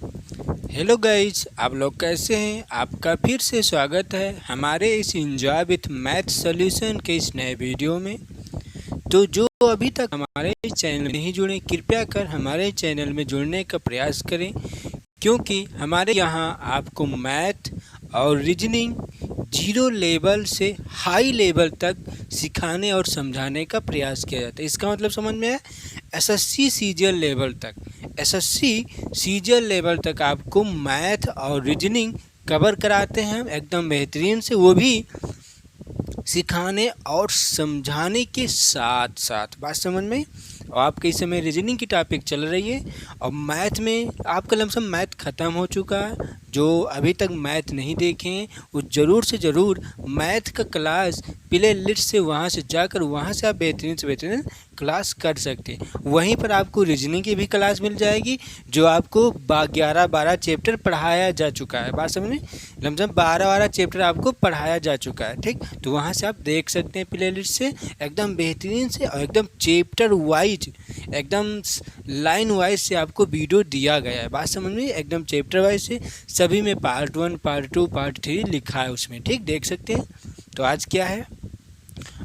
Hello guys, आप लोग कैसे हैं। आपका फिर से स्वागत है हमारे इस एंजॉय विथ मैथ सॉल्यूशन के इस नए वीडियो में। तो जो अभी तक हमारे चैनल में नहीं जुड़े, कृपया कर हमारे चैनल में जुड़ने का प्रयास करें, क्योंकि हमारे यहाँ आपको मैथ और रीजनिंग जीरो लेवल से हाई लेवल तक सिखाने और समझाने का प्रयास किया जाता है। इसका मतलब समझ में है, एसएससी सीजीएल लेवल तक, एसएससी सीजीएल लेवल तक आपको मैथ और रीजनिंग कवर कराते हैं हम एकदम बेहतरीन से, वो भी सिखाने और समझाने के साथ साथ। बात समझ में। और आपके इस समय रीजनिंग की टॉपिक चल रही है और मैथ में आपका लमसम मैथ ख़त्म हो चुका है। जो अभी तक मैथ नहीं देखे हैं वो ज़रूर से ज़रूर मैथ का क्लास प्ले लिस्ट से वहाँ से जाकर वहाँ से आप बेहतरीन से बेहतरीन क्लास कर सकते हैं। वहीं पर आपको रीजनिंग की भी क्लास मिल जाएगी, जो आपको 11-12 चैप्टर पढ़ाया जा चुका है। बात समझ में, लमसम 12 चैप्टर आपको पढ़ाया जा चुका है। ठीक, तो वहाँ से आप देख सकते हैं प्ले लिस्ट से एकदम बेहतरीन से, और एकदम चैप्टर वाइज, एकदम लाइन वाइज से आपको वीडियो दिया गया है। बात समझ में, एकदम चैप्टर वाइज से सभी में पार्ट 1, पार्ट 2, पार्ट 3 लिखा है उसमें। ठीक, देख सकते हैं। तो आज क्या है,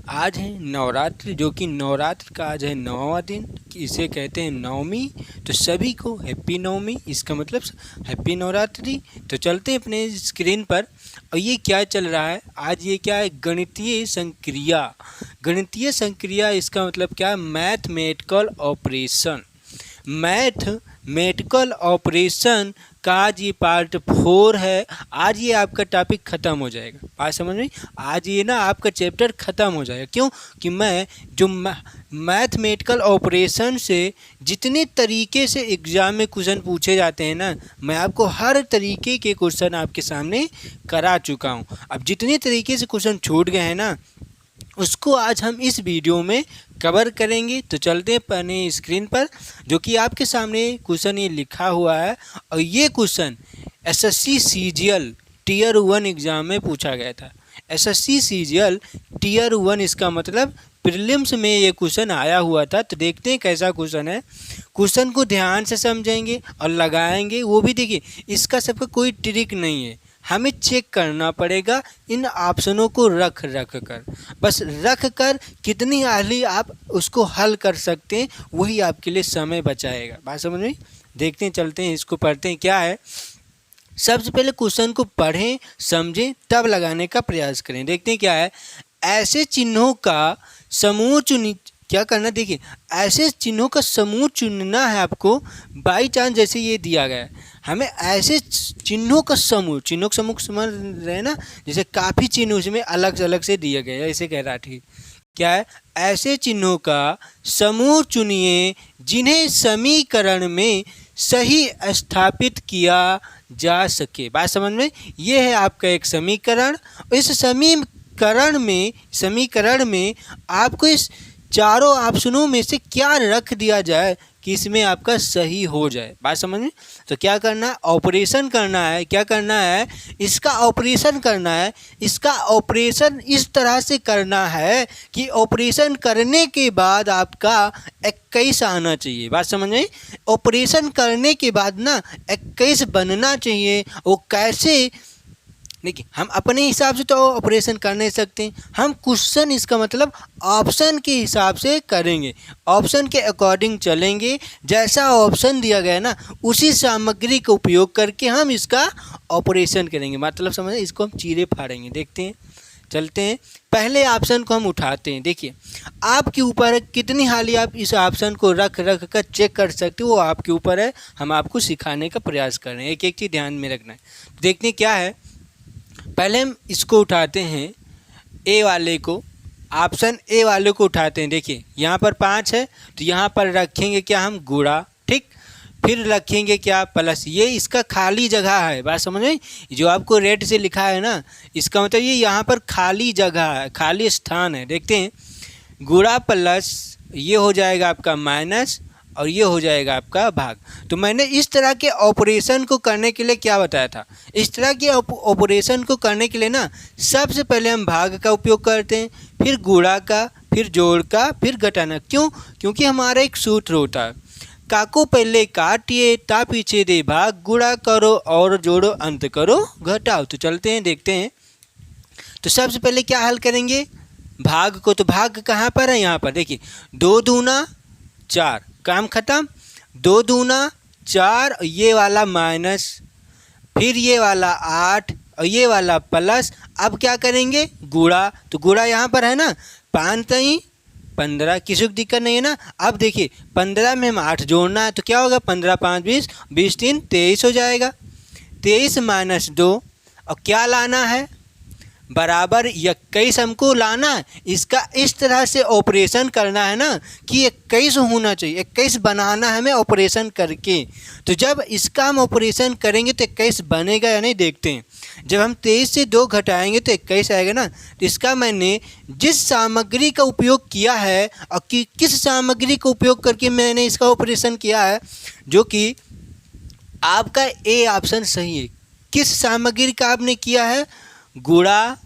आज है नवरात्रि, जो कि नवरात्र का आज है 9वां दिन, इसे कहते हैं नवमी। तो सभी को हैप्पी नवमी, इसका मतलब हैप्पी नवरात्रि। तो चलते हैं अपने स्क्रीन पर, और ये क्या चल रहा है आज, ये क्या है, गणितीय संक्रिया। गणितीय संक्रिया इसका मतलब क्या है, मैथमेटिकल ऑपरेशन। मैथमेटिकल ऑपरेशन का आज ये पार्ट 4 है। आज ये आपका टॉपिक ख़त्म हो जाएगा। बात समझ में, आज ये ना आपका चैप्टर ख़त्म हो जाएगा। क्यों कि मैं जो मैथमेटिकल ऑपरेशन से जितने तरीके से एग्ज़ाम में क्वेश्चन पूछे जाते हैं ना, मैं आपको हर तरीके के क्वेश्चन आपके सामने करा चुका हूँ। अब जितने तरीके से क्वेश्चन छूट गए हैं ना, उसको आज हम इस वीडियो में कवर करेंगे। तो चलते हैं अपने स्क्रीन पर, जो कि आपके सामने क्वेश्चन ये लिखा हुआ है, और ये question SSC CGL tier 1 exam में पूछा गया था। एसएससी सीजीएल टीयर 1, इसका मतलब प्रीलिम्स में ये क्वेश्चन आया हुआ था। तो देखते हैं कैसा क्वेश्चन है। क्वेश्चन को ध्यान से समझेंगे और लगाएंगे, वो भी देखिए, इसका सबका कोई ट्रिक नहीं है, हमें चेक करना पड़ेगा इन ऑप्शनों को रख कर, बस रख कर कितनी हाली आप उसको हल कर सकते हैं, वही आपके लिए समय बचाएगा। बात समझ में, देखते हैं, चलते हैं, इसको पढ़ते हैं। क्या है, सबसे पहले क्वेश्चन को पढ़ें, समझें, तब लगाने का प्रयास करें। देखते हैं क्या है, ऐसे चिन्हों का समूह क्या करना, देखिए, ऐसे चिन्हों का समूह चुनना है आपको। बाई चांस जैसे ये दिया गया है, हमें ऐसे चिन्हों का समूह समझ रहे ना, जैसे काफ़ी चिन्ह उसमें अलग अलग से दिए गए हैं, ऐसे कह रहा। ठीक, क्या है, ऐसे चिन्हों का समूह चुनिए जिन्हें समीकरण में सही स्थापित किया जा सके। बात समझ में, ये है आपका एक समीकरण। इस समीकरण में आपको इस चारों ऑप्शनों में से क्या रख दिया जाए कि इसमें आपका सही हो जाए। बात समझ में, तो क्या करना है, ऑपरेशन करना है। क्या करना है, इसका ऑपरेशन करना है। इसका ऑपरेशन इस तरह से करना है कि ऑपरेशन करने के बाद आपका 21 आना चाहिए। बात समझ में, ऑपरेशन करने के बाद ना 21 बनना चाहिए। वो कैसे, देखिए, हम अपने हिसाब से तो ऑपरेशन कर नहीं सकते, हम क्वेश्चन, इसका मतलब ऑप्शन के हिसाब से करेंगे, ऑप्शन के अकॉर्डिंग चलेंगे। जैसा ऑप्शन दिया गया ना, उसी सामग्री का उपयोग करके हम इसका ऑपरेशन करेंगे। मतलब समझ, इसको हम चीरे फाड़ेंगे। देखते हैं, चलते हैं, पहले ऑप्शन को हम उठाते हैं। देखिए, आपके ऊपर है कितनी हाली आप इस ऑप्शन को रख कर चेक कर सकते हो, वो आपके ऊपर है। हम आपको सिखाने का प्रयास कर रहे हैं, एक एक चीज़ ध्यान में रखना है। देखते हैं क्या है, पहले हम इसको उठाते हैं, ए वाले को, ऑप्शन ए वाले को उठाते हैं। देखिए, यहाँ पर 5 है, तो यहाँ पर रखेंगे क्या, हम गुणा। ठीक, फिर रखेंगे क्या, प्लस। ये इसका खाली जगह है। बात समझ में, जो आपको रेड से लिखा है ना, इसका मतलब ये यहाँ पर खाली जगह है, खाली स्थान है। देखते हैं, गुणा प्लस, ये हो जाएगा आपका माइनस, और ये हो जाएगा आपका भाग। तो मैंने इस तरह के ऑपरेशन को करने के लिए क्या बताया था, इस तरह के ऑपरेशन को करने के लिए ना, सबसे पहले हम भाग का उपयोग करते हैं, फिर गुणा का, फिर जोड़ का, फिर घटाना। क्यों, क्योंकि हमारा एक सूत्र होता है, का को पहले काटिए ता पीछे दे भाग, गुणा करो और जोड़ो अंत करो घटाओ। तो चलते हैं देखते हैं। तो सबसे पहले क्या हल करेंगे, भाग को। तो भाग कहाँ पर है, यहाँ पर देखिए 2 दूना 4, काम खत्म। 2 दूना 4, ये वाला माइनस, फिर ये वाला 8 और ये वाला प्लस। अब क्या करेंगे, गुणा। तो गुणा यहाँ पर है ना, 5 3 15, किसी को दिक्कत नहीं है ना। अब देखिए 15 में हम 8 जोड़ना है तो क्या होगा, 15 5 20, 20 3 23 हो जाएगा। 23 माइनस 2 और क्या लाना है, बराबर 21 हमको लाना है। इसका इस तरह से ऑपरेशन करना है ना कि 21 होना चाहिए, 21 बनाना है हमें ऑपरेशन करके। तो जब इसका हम ऑपरेशन करेंगे तो 21 बनेगा या नहीं, देखते हैं। जब हम 23 से 2 घटाएंगे तो 21 आएगा ना। तो इसका मैंने जिस सामग्री का उपयोग किया है और किस सामग्री का उपयोग करके मैंने इसका ऑपरेशन किया है, जो कि आपका ए ऑप्शन सही है। किस सामग्री का आपने किया है, गुणा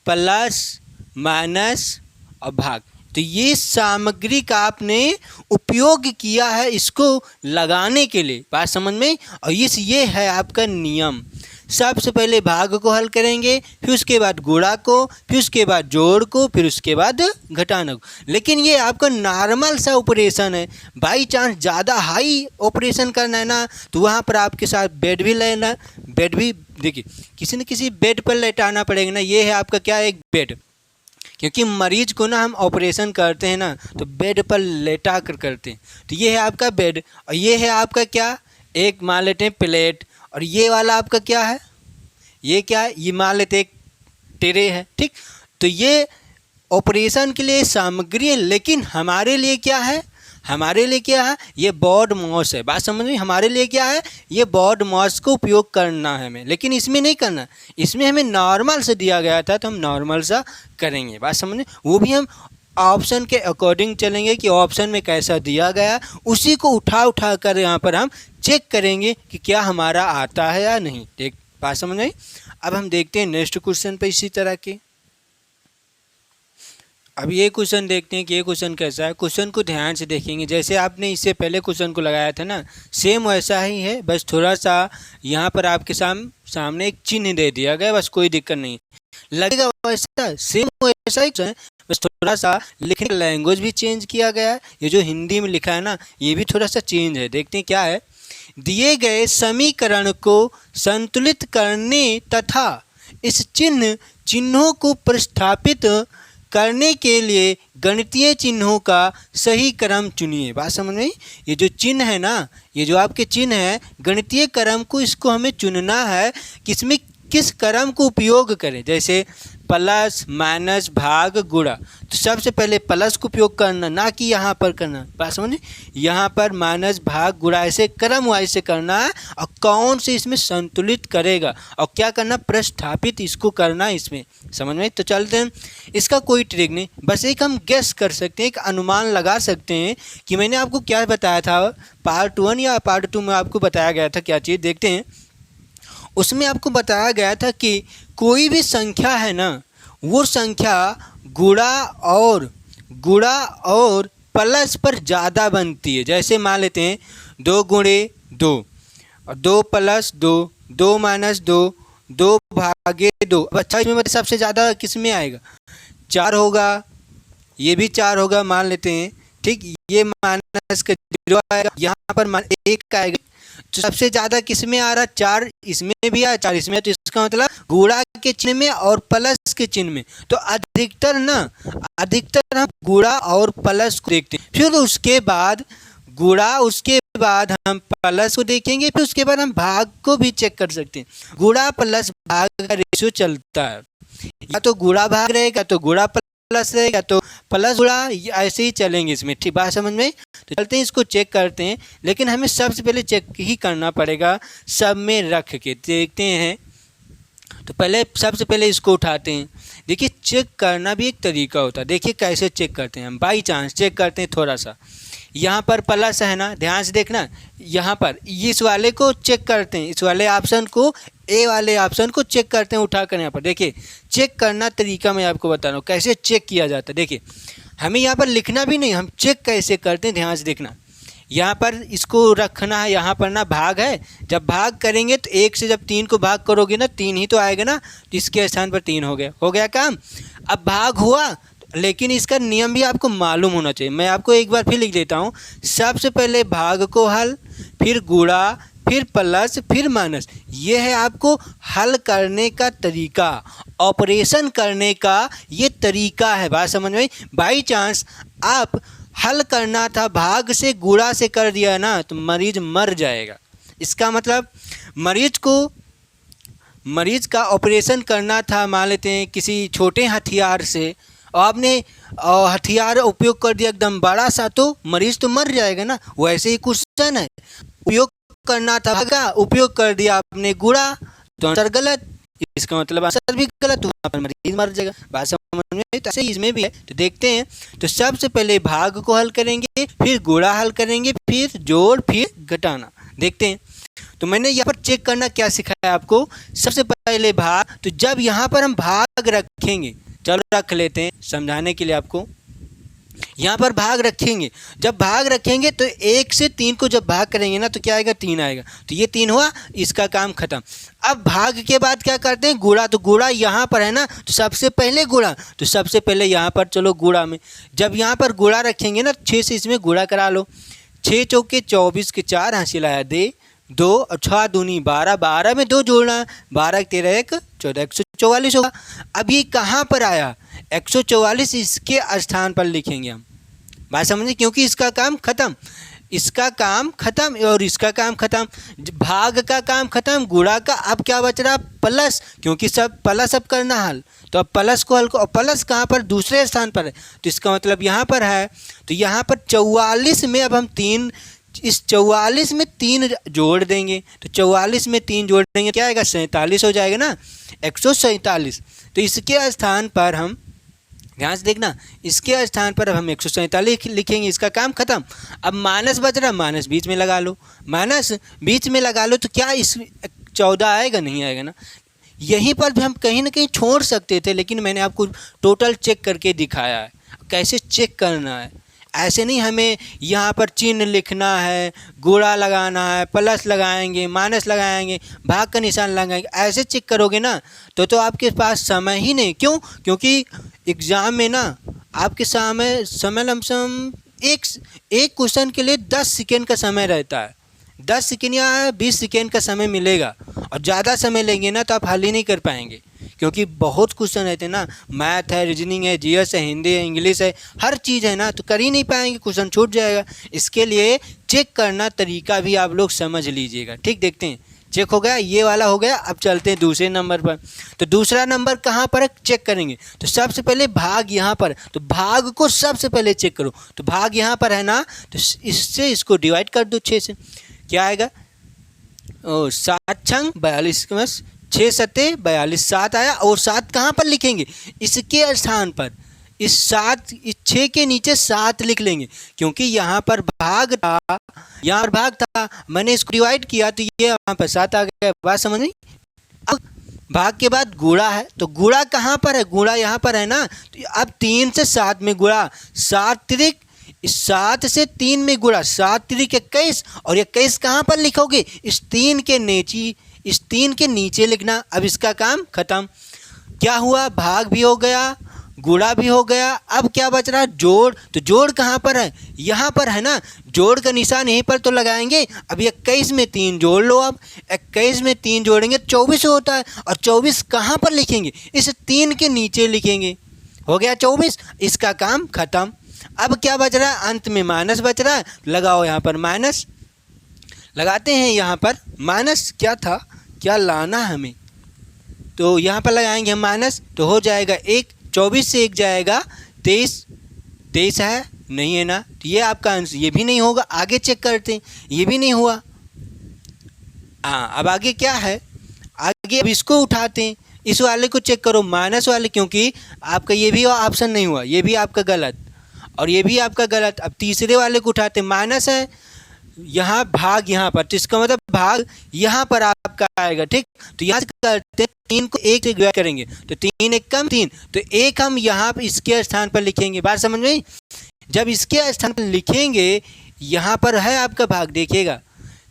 प्लस माइनस और भाग। तो ये सामग्री का आपने उपयोग किया है इसको लगाने के लिए, बात समझ में। और ये है आपका नियम। सबसे पहले भाग को हल करेंगे, फिर उसके बाद गुणा को, फिर उसके बाद जोड़ को, फिर उसके बाद घटाना को। लेकिन ये आपका नॉर्मल सा ऑपरेशन है। बाई चांस ज़्यादा हाई ऑपरेशन करना है ना, तो वहाँ पर आपके साथ बेड भी लेना, बेड भी देखिए किसी न किसी बेड पर लेटाना पड़ेगा ना। ये है आपका क्या, एक बेड, क्योंकि मरीज को ना हम ऑपरेशन करते हैं ना तो बेड पर लेटा कर करते हैं। तो ये है आपका बेड और ये है आपका क्या, एक मान लेते हैं प्लेट। और ये वाला आपका क्या है, ये क्या है, ये मान लेते एक ट्रे है, ठीक। तो ये ऑपरेशन के लिए सामग्री है, लेकिन हमारे लिए क्या है, हमारे लिए क्या है, ये बोर्ड माउस है। बात समझ में, हमारे लिए क्या है, ये बोर्ड माउस को उपयोग करना है हमें। लेकिन इसमें नहीं करना, इसमें हमें नॉर्मल से दिया गया था तो हम नॉर्मल सा करेंगे। बात समझ में, वो भी हम ऑप्शन के अकॉर्डिंग चलेंगे कि ऑप्शन में कैसा दिया गया, उसी को उठा कर यहाँ पर हम चेक करेंगे कि क्या हमारा आता है या नहीं। देख बात समझ में। अब हम देखते हैं नेक्स्ट क्वेश्चन पे इसी तरह के। अब ये क्वेश्चन देखते हैं कि ये क्वेश्चन कैसा है। क्वेश्चन को ध्यान से देखेंगे, जैसे आपने इससे पहले क्वेश्चन को लगाया था ना, सेम वैसा ही है। बस थोड़ा सा यहाँ पर आपके सामने एक चिन्ह दे दिया गया, बस कोई दिक्कत नहीं, लगेगा वैसा, सेम वैसा ही है। बस थोड़ा सा लिखने का लैंग्वेज भी चेंज किया गया है। ये जो हिंदी में लिखा है ना, ये भी थोड़ा सा चेंज है। देखते हैं क्या है। दिए गए समीकरण को संतुलित करने तथा इस चिन्हों को प्रतिस्थापित करने के लिए गणितीय चिन्हों का सही क्रम चुनिए। बात समझ में। ये जो चिन्ह है ना, ये जो आपके चिन्ह है, गणितीय क्रम को इसको हमें चुनना है कि इसमें किस क्रम को उपयोग करें। जैसे प्लस माइनस भाग गुणा, तो सबसे पहले प्लस को उपयोग करना, ना कि यहाँ पर करना। बात समझे, यहाँ पर माइनस भाग गुणा ऐसे क्रम वाइज से करना है। और कौन से इसमें संतुलित करेगा और क्या करना, प्रतिस्थापित इसको करना इसमें, समझ में। तो चलते हैं, इसका कोई ट्रिक नहीं, बस एक हम गेस कर सकते हैं, एक अनुमान लगा सकते हैं कि मैंने आपको क्या बताया था पार्ट 1 या पार्ट 2 में आपको बताया गया था क्या चीज़। देखते हैं, उसमें आपको बताया गया था कि कोई भी संख्या है ना, वो संख्या गुणा और प्लस पर ज़्यादा बनती है। जैसे मान लेते हैं 2 गुणे 2 और 2 प्लस 2, 2 माइनस 2, 2 भागे 2। अच्छा, इसमें मतलब सबसे ज़्यादा किस में आएगा, 4 होगा, ये भी 4 होगा मान लेते हैं, ठीक। ये माइनस का 0 आएगा, यहाँ पर 1 आएगा। तो सबसे ज़्यादा किस में आ रहा, 4 इसमें भी आ, 4 इसमें। तो इसका मतलब गुणा के चिन्ह में और प्लस के चिन्ह में। तो अधिकतर हम गुणा और प्लस को देखते हैं, फिर उसके बाद गुणा, उसके बाद हम प्लस को देखेंगे, फिर उसके बाद हम भाग को भी चेक कर सकते हैं। गुणा प्लस भाग का रेशियो चलता है, या तो गुणा भाग रहेगा तो गुणा प्लस रहेगा, तो प्लस गुणा, ऐसे ही चलेंगे इसमें, ठीक। बात समझ में। तो चलते हैं, इसको चेक करते हैं। लेकिन हमें सबसे पहले चेक ही करना पड़ेगा सब में रख के, देखते हैं। तो पहले सबसे पहले इसको उठाते हैं। देखिए, चेक करना भी एक तरीका होता है। देखिए कैसे चेक करते हैं हम, बाई चांस चेक करते हैं। थोड़ा सा यहाँ पर प्लस है ना, ध्यान से देखना, यहाँ पर इस वाले को चेक करते हैं, इस वाले ऑप्शन को, ए वाले ऑप्शन को चेक करते हैं उठाकर। यहाँ पर देखिए, चेक करना तरीका मैं आपको बता रहा हूँ कैसे चेक किया जाता है। देखिए, हमें यहाँ पर लिखना भी नहीं, हम चेक कैसे करते हैं, ध्यान से देखना। यहाँ पर इसको रखना है, यहाँ पर ना भाग है, जब भाग करेंगे तो 1 से जब 3 को भाग करोगे ना 3 ही तो आएगा ना, तो इसके स्थान पर 3 हो गया काम। अब भाग हुआ, लेकिन इसका नियम भी आपको मालूम होना चाहिए। मैं आपको एक बार फिर लिख देता हूँ। सबसे पहले भाग को हल, फिर गुणा, फिर प्लस, फिर माइनस। ये है आपको हल करने का तरीका, ऑपरेशन करने का ये तरीका है। बात समझ में? बाई चांस आप हल करना था, भाग से गुणा से कर दिया ना, तो मरीज मर जाएगा। इसका मतलब मरीज का ऑपरेशन करना था, मान लेते हैं किसी छोटे हथियार से, और आपने हथियार उपयोग कर दिया एकदम बड़ा सा, तो मरीज तो मर जाएगा ना। वैसे ही क्वेश्चन है, उपयोग करना था भागा, उपयोग कर दिया आपने गुणा, तो आंसर गलत, इसका मतलब आंसर भी गलत, तो वहाँ पर मरीज मर जाएगा। बात समझ में? तो ऐसे इसमें भी है। तो देखते हैं। तो सबसे पहले भाग को हल करेंगे, फिर गुणा हल करेंगे, फिर जोड़, फिर घटाना। देखते हैं। तो मैंने यहाँ पर चेक करना क्या सिखाया आपको। सबसे पहले भाग, तो जब यहाँ पर हम भाग रखेंगे, चलो रख लेते हैं समझाने के लिए आपको। यहाँ पर भाग रखेंगे, जब भाग रखेंगे तो 1 से 3 को जब भाग करेंगे ना, तो क्या आएगा? 3 आएगा। तो ये 3 हुआ, इसका काम खत्म। अब भाग के बाद क्या करते हैं? गुणा। तो गुणा यहाँ पर है ना, तो सबसे पहले गुणा, तो सबसे पहले यहाँ पर चलो गुणा में, जब यहाँ पर गुणा रखेंगे ना, 6 से इसमें गुणा करा लो। 6 चौके 24 के 4 हासिल आया दे 2, और 6 दूनी 12, 12 में 2 जोड़ना, 12 13 1 14, 144 होगा। अब ये कहाँ पर आया? 144 इसके स्थान पर लिखेंगे हम। बात समझे? क्योंकि इसका काम खत्म, इसका काम खत्म और इसका काम खत्म, भाग का काम खत्म, गुणा का। अब क्या बच रहा? प्लस, क्योंकि सब प्लस अब करना हल, तो अब प्लस को हल को, और प्लस कहाँ पर? दूसरे स्थान पर है, तो इसका मतलब यहाँ पर है। तो यहाँ पर 44 में अब हम 3, इस 44 में 3 जोड़ देंगे, तो 44 में 3 जोड़ देंगे, क्या आएगा? 47 हो जाएगा ना, 147। तो इसके स्थान पर हम, ध्यान से देखना, इसके स्थान पर अब हम 147 लिखेंगे, इसका काम खत्म। अब माइनस बच रहा, माइनस बीच में लगा लो, माइनस बीच में लगा लो, तो क्या इस 14 आएगा? नहीं आएगा ना। यहीं पर भी हम कहीं ना कहीं छोड़ सकते थे, लेकिन मैंने आपको टोटल चेक करके दिखाया है कैसे चेक करना है। ऐसे नहीं हमें यहाँ पर चिन्ह लिखना है, गुणा लगाना है, प्लस लगाएंगे, माइनस लगाएंगे, भाग का निशान लगाएंगे, ऐसे चेक करोगे ना तो आपके पास समय ही नहीं। क्यों? क्योंकि एग्ज़ाम में ना आपके समय लमसम एक क्वेश्चन के लिए 10 सेकेंड का समय रहता है। 10 सेकेंड या 20 सेकेंड का समय मिलेगा, और ज़्यादा समय लेंगे ना तो आप हल ही नहीं कर पाएंगे, क्योंकि बहुत क्वेश्चन रहते हैं ना, मैथ है, रीजनिंग है, जीएस है, हिंदी है, इंग्लिश है, हर चीज़ है ना, तो कर ही नहीं पाएंगे, क्वेश्चन छूट जाएगा। इसके लिए चेक करना तरीका भी आप लोग समझ लीजिएगा। ठीक, देखते हैं। चेक हो गया, ये वाला हो गया। अब चलते हैं दूसरे नंबर पर। तो दूसरा नंबर कहाँ पर है? चेक करेंगे। तो सबसे पहले भाग यहाँ पर, तो भाग को सबसे पहले चेक करो। तो भाग यहाँ पर है ना, तो इससे इसको डिवाइड कर दो 6 से, क्या आएगा? 7 छंग 42 के बस 6 सत्ते 42, 7 आया। और 7 कहाँ पर लिखेंगे? इसके स्थान पर। इस 6 के नीचे 7 लिख लेंगे, क्योंकि यहाँ पर भाग था, यहाँ पर भाग था, मैंने इसको डिवाइड किया तो ये यहाँ पर 7 आ गया। बात समझ में? अब भाग के बाद गुणा है, तो गुणा कहाँ पर है? गुणा यहाँ पर है ना, तो अब 3 से 7 में गुणा, 7 त्रिक 7 से 3 में गुणा, 7 त्रिक 21, और 21 कहाँ पर लिखोगे? इस 3 के नीचे लिखना। अब इसका काम खत्म। क्या हुआ? भाग भी हो गया, गुणा भी हो गया। अब क्या बच रहा? जोड़। तो जोड़ कहाँ पर है? यहाँ पर है ना, जोड़ का निशान यहीं पर तो लगाएंगे। अब 21 में 3 जोड़ लो। अब 21 में 3 जोड़ेंगे 24 होता है, और 24 कहाँ पर लिखेंगे? इस 3 के नीचे लिखेंगे। हो गया 24, इसका काम खत्म। अब क्या बच रहा है? अंत में माइनस बच रहा है, लगाओ यहाँ पर माइनस। लगाते हैं यहाँ पर माइनस, क्या था, क्या लाना हमें, तो यहाँ पर लगाएंगे हम माइनस, तो हो जाएगा 1, 24 से 1 जाएगा 23, 23 है नहीं है ना, तो ये आपका आंसर। ये भी नहीं होगा, आगे चेक करते हैं, ये भी नहीं हुआ। हाँ, अब आगे क्या है? आगे अब इसको उठाते हैं, इस वाले को चेक करो, माइनस वाले, क्योंकि आपका ये भी ऑप्शन नहीं हुआ, ये भी आपका गलत और ये भी आपका गलत। अब तीसरे वाले को उठाते, माइनस है यहाँ, भाग यहाँ पर, तो इसका मतलब भाग यहाँ पर आपका आएगा। ठीक, तो यहाँ करते हैं 3 को 1 से डिवाइड करेंगे, तो 3 1 कम 3, तो 1 हम यहाँ पर इसके स्थान पर लिखेंगे। बात समझ में? जब इसके स्थान पर लिखेंगे यहाँ पर है आपका भाग, देखिएगा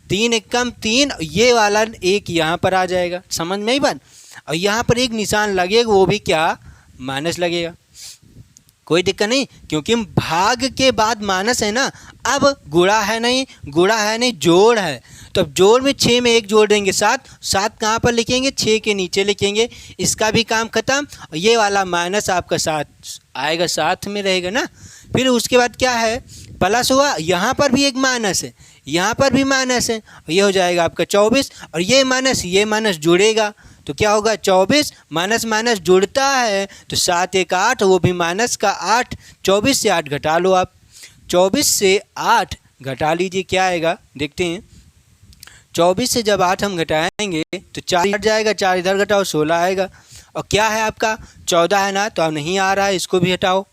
3 एकम 3, ये वाला एक यहाँ पर आ जाएगा, समझ में ही बात। और यहाँ पर एक निशान लगेगा, वो भी क्या, माइनस लगेगा, कोई दिक्कत नहीं, क्योंकि भाग के बाद माइनस है ना। अब गुणा है नहीं, गुणा है नहीं, जोड़ है, तो अब जोड़ में 6 में 1 जोड़ देंगे 7, 7 कहाँ पर लिखेंगे, 6 के नीचे लिखेंगे, इसका भी काम खत्म। और ये वाला माइनस आपका 7 आएगा, साथ में रहेगा ना। फिर उसके बाद क्या है, प्लस हुआ, यहाँ पर भी एक माइनस है, यहाँ पर भी माइनस है, ये हो जाएगा आपका 24। और ये माइनस जुड़ेगा, तो क्या होगा, 24 माइनस माइनस जुड़ता है, तो 7 1 8, वो भी माइनस का 8। 24 से 8 घटा लो आप, 24 से 8 घटा लीजिए, क्या आएगा देखते हैं। 24 से जब 8 हम घटाएंगे तो 4 हट जाएगा, 4 इधर घटाओ 16 आएगा। और क्या है आपका 14 है ना, तो अब नहीं आ रहा है, इसको भी हटाओ,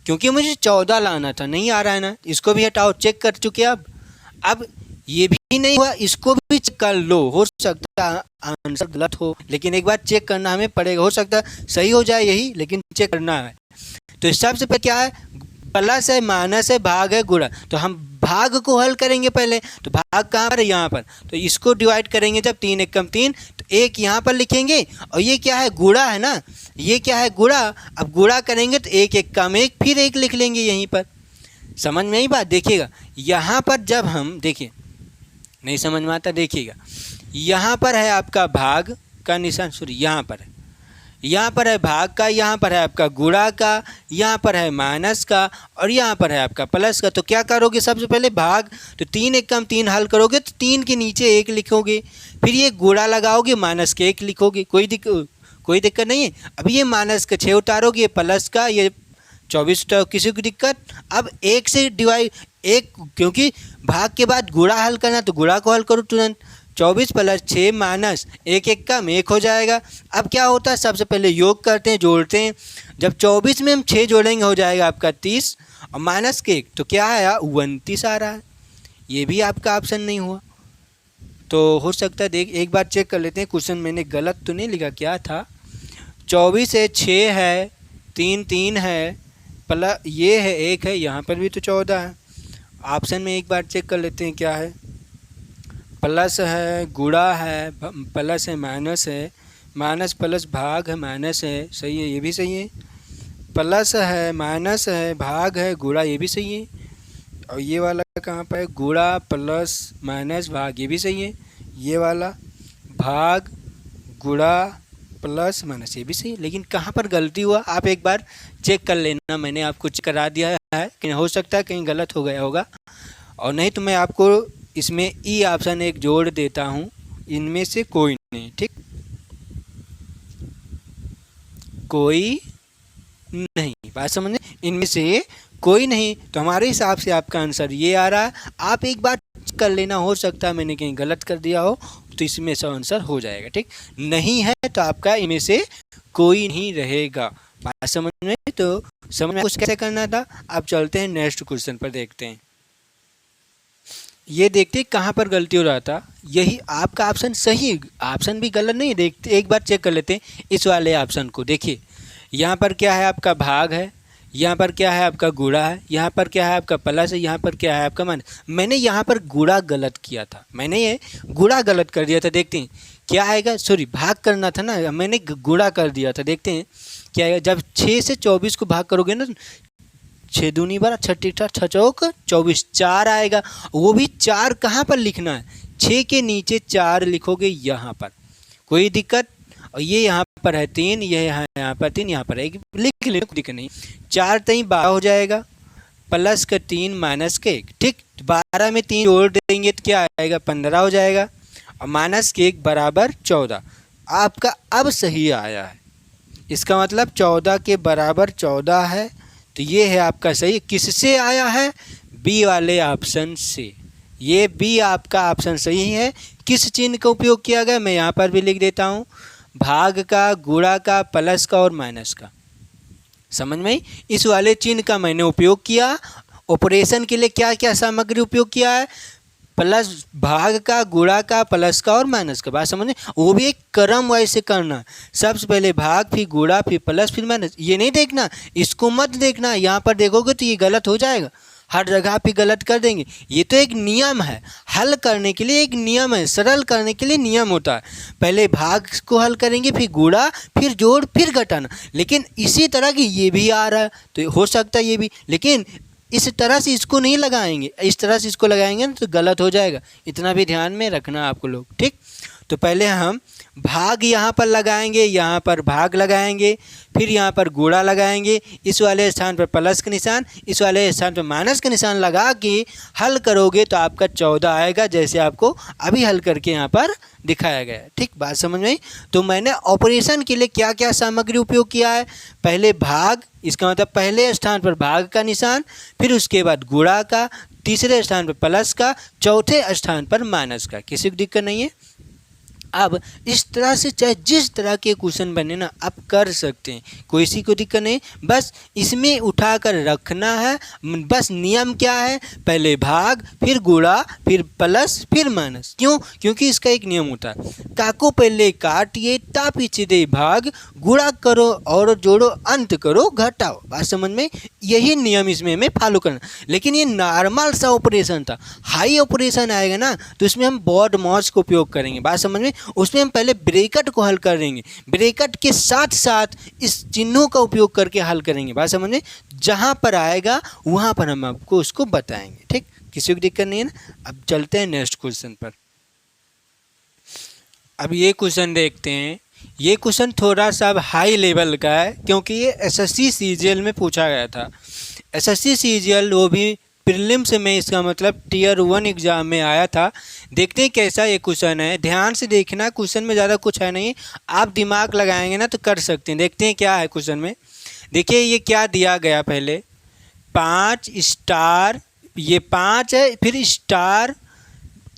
क्योंकि मुझे 14 लाना था, नहीं आ रहा है ना, इसको भी हटाओ, चेक कर चुके अब ये भी नहीं हुआ, इसको भी चेक कर लो, हो सकता है आंसर गलत हो, लेकिन एक बार चेक करना हमें पड़ेगा, हो सकता है सही हो जाए यही, लेकिन चेक करना है। तो इस सबसे पहले क्या है, प्लस है, माइनस है, भाग है, गुणा, तो हम भाग को हल करेंगे पहले, तो भाग कहाँ पर है, यहाँ पर, तो इसको डिवाइड करेंगे जब 3 एकम 3, तो 1 यहाँ पर लिखेंगे, और ये क्या है, गुणा है ना, ये क्या है, गुणा। अब गुणा करेंगे तो 1 एकम 1, फिर 1 लिख लेंगे यहीं पर, समझ में ही बात। देखिएगा यहाँ पर जब हम, देखिए नहीं समझ में आता, देखिएगा यहाँ पर है आपका भाग का निशान, सॉरी यहाँ पर है, यहाँ पर है भाग का, यहाँ पर है आपका गुणा का, यहाँ पर है माइनस का, और यहाँ पर है आपका प्लस का। तो क्या करोगे, सबसे पहले भाग, तो 3 एकम 3 हल करोगे तो 3 के नीचे 1 लिखोगे, फिर ये गुणा लगाओगे, माइनस के 1 लिखोगे, कोई दिक्कत नहीं है। अब ये माइनस का 6 उतारोगे, प्लस का ये 24 उतारो, किसी को दिक्कत। अब 1 से डिवाइड 1, क्योंकि भाग के बाद गुणा हल करना, तो गुणा को हल करो तुरंत, 24 प्लस 6 माइनस 1 एकम 1 हो जाएगा। अब क्या होता है, सबसे पहले योग करते हैं, जोड़ते हैं, जब 24 में हम 6 जोड़ेंगे हो जाएगा आपका 30, और माइनस के 1, तो क्या आया 29 आ रहा है, ये भी आपका ऑप्शन नहीं हुआ। तो हो सकता है, देख एक बार चेक कर लेते हैं, क्वेश्चन मैंने गलत तो नहीं लिखा, क्या था, 24 है, 6 है, 3 है, प्लस ये है 1 है, यहाँ पर भी तो 14 है। ऑप्शन में एक बार चेक कर लेते हैं क्या है, प्लस है, गुणा है, प्लस है, माइनस प्लस भाग है, माइनस है, सही है, ये भी सही है, प्लस है, माइनस है, भाग है, गुणा, ये भी सही है। और ये वाला कहाँ पर है, गुणा प्लस माइनस भाग, ये भी सही है, ये वाला भाग गुणा प्लस माइनस, ये भी सही है। लेकिन कहाँ पर गलती हुआ आप एक बार चेक कर लेना, मैंने आपको चेक करा दिया है कि हो सकता है कहीं गलत हो गया होगा, और नहीं तो मैं आपको इसमें ई ऑप्शन एक जोड़ देता हूँ, इनमें से कोई नहीं, ठीक, कोई नहीं, बात समझे, इनमें से कोई नहीं, तो हमारे हिसाब से आपका आंसर ये आ रहा है। आप एक बार कर लेना, हो सकता है मैंने कहीं गलत कर दिया हो, तो इसमें से आंसर हो जाएगा, ठीक, नहीं है तो आपका इनमें से कोई नहीं रहेगा। बात समझ में, तो समझ में कुछ कैसे करना था। अब चलते हैं नेक्स्ट क्वेश्चन पर, देखते हैं, ये देखते हैं कहाँ पर गलती हो रहा था। यही आपका ऑप्शन सही, ऑप्शन भी गलत नहीं, देखते एक बार चेक कर लेते हैं इस वाले ऑप्शन को। देखिए यहाँ पर क्या है, आपका भाग है, यहाँ पर क्या है, आपका गुणा है, यहाँ पर क्या है, आपका प्लस है, यहाँ पर क्या है, आपका माइनस। मैंने यहाँ पर गुणा गलत किया था, मैंने ये गुणा गलत कर दिया था, देखते हैं क्या आएगा, सॉरी भाग करना था ना, मैंने गुणा कर दिया था, देखते हैं क्या आएगा। जब 6 से 24 को भाग करोगे ना, 6 दूनी 12, 6 चौक 24, 4 आएगा, वो भी 4 कहाँ पर लिखना है, 6 के नीचे 4 लिखोगे यहाँ पर, कोई दिक्कत। और ये यहाँ पर है 3, ये यहाँ पर 3, यहाँ पर 1 लिख ले, कोई दिक्कत नहीं। 4 3 12 हो जाएगा, प्लस का 3 माइनस का 1, ठीक, 12 में 3 जोड़ देंगे तो क्या आएगा 15 हो जाएगा, और माइनस के 1 बराबर 14। आपका अब सही आया है, इसका मतलब 14 के बराबर 14 है, तो ये है आपका सही। किससे आया है, बी वाले ऑप्शन से, ये बी आपका ऑप्शन सही है। किस चिन्ह का उपयोग किया गया, मैं यहाँ पर भी लिख देता हूँ, भाग का, गुणा का, प्लस का और माइनस का, समझ में, इस वाले चिन्ह का मैंने उपयोग किया। ऑपरेशन के लिए क्या क्या सामग्री उपयोग किया है, प्लस भाग का, गुणा का, प्लस का और माइनस का, बात समझ में, वो भी एक क्रम वाइज से करना, सबसे पहले भाग, फिर गुणा, फिर प्लस, फिर माइनस, ये नहीं देखना, इसको मत देखना, यहाँ पर देखोगे तो ये गलत हो जाएगा। हर जगह पे गलत कर देंगे। ये तो एक नियम है, हल करने के लिए एक नियम है, सरल करने के लिए नियम होता है। पहले भाग को हल करेंगे, फिर गुणा, फिर जोड़, फिर घटाना। लेकिन इसी तरह की ये भी आ रहा है तो हो सकता है ये भी, लेकिन इस तरह से इसको नहीं लगाएंगे, इस तरह से इसको लगाएंगे ना तो गलत हो जाएगा। इतना भी ध्यान में रखना आपको लोग, ठीक। तो पहले हम भाग यहाँ पर लगाएंगे, यहाँ पर भाग लगाएंगे, फिर यहाँ पर गुणा लगाएंगे, इस वाले स्थान पर प्लस का निशान, इस वाले स्थान पर माइनस का निशान लगा के हल करोगे तो आपका 14 आएगा, जैसे आपको अभी हल करके यहाँ पर दिखाया गया है। ठीक, बात समझ में आई। तो मैंने ऑपरेशन के लिए क्या क्या सामग्री उपयोग किया है, पहले भाग, इसका मतलब पहले स्थान पर भाग का निशान, फिर उसके बाद गुणा का, तीसरे स्थान पर प्लस का, चौथे स्थान पर माइनस का। किसी को दिक्कत नहीं है। अब इस तरह से चाहे जिस तरह के क्वेश्चन बने ना आप कर सकते हैं, कोई सी को दिक्कत नहीं, बस इसमें उठाकर रखना है। बस नियम क्या है, पहले भाग, फिर गुणा, फिर प्लस, फिर माइनस। क्यों? क्योंकि इसका एक नियम होता है, काको पहले काटिए ता पीछे दे भाग, गुणा करो और जोड़ो, अंत करो घटाओ। बात समझ में? यही नियम इसमें हमें फॉलो करना। लेकिन ये नॉर्मल सा ऑपरेशन था, हाई ऑपरेशन आएगा ना तो उसमें हम बॉड मॉस का उपयोग करेंगे। बात समझ में? उसमें हम पहले ब्रैकेट को हल करेंगे, ब्रैकेट के साथ साथ इस चिन्हों का उपयोग करके हल करेंगे। बात समझ में? जहाँ पर आएगा वहाँ पर हम आपको उसको बताएंगे। ठीक, किसी को दिक्कत नहीं है ना। अब चलते हैं नेक्स्ट क्वेश्चन पर। अब ये क्वेश्चन देखते हैं। ये क्वेश्चन थोड़ा सा अब हाई लेवल का है क्योंकि ये एसएससी सीजीएल में पूछा गया था। एसएससी सीजीएल वो भी प्रीलिम्स में, इसका मतलब टियर 1 एग्ज़ाम में आया था। देखते हैं कैसा ये क्वेश्चन है, ध्यान से देखना। क्वेश्चन में ज़्यादा कुछ है नहीं, आप दिमाग लगाएंगे ना तो कर सकते हैं। देखते हैं क्या है क्वेश्चन में। देखिए ये क्या दिया गया, पहले 5 स्टार, ये 5 है, फिर स्टार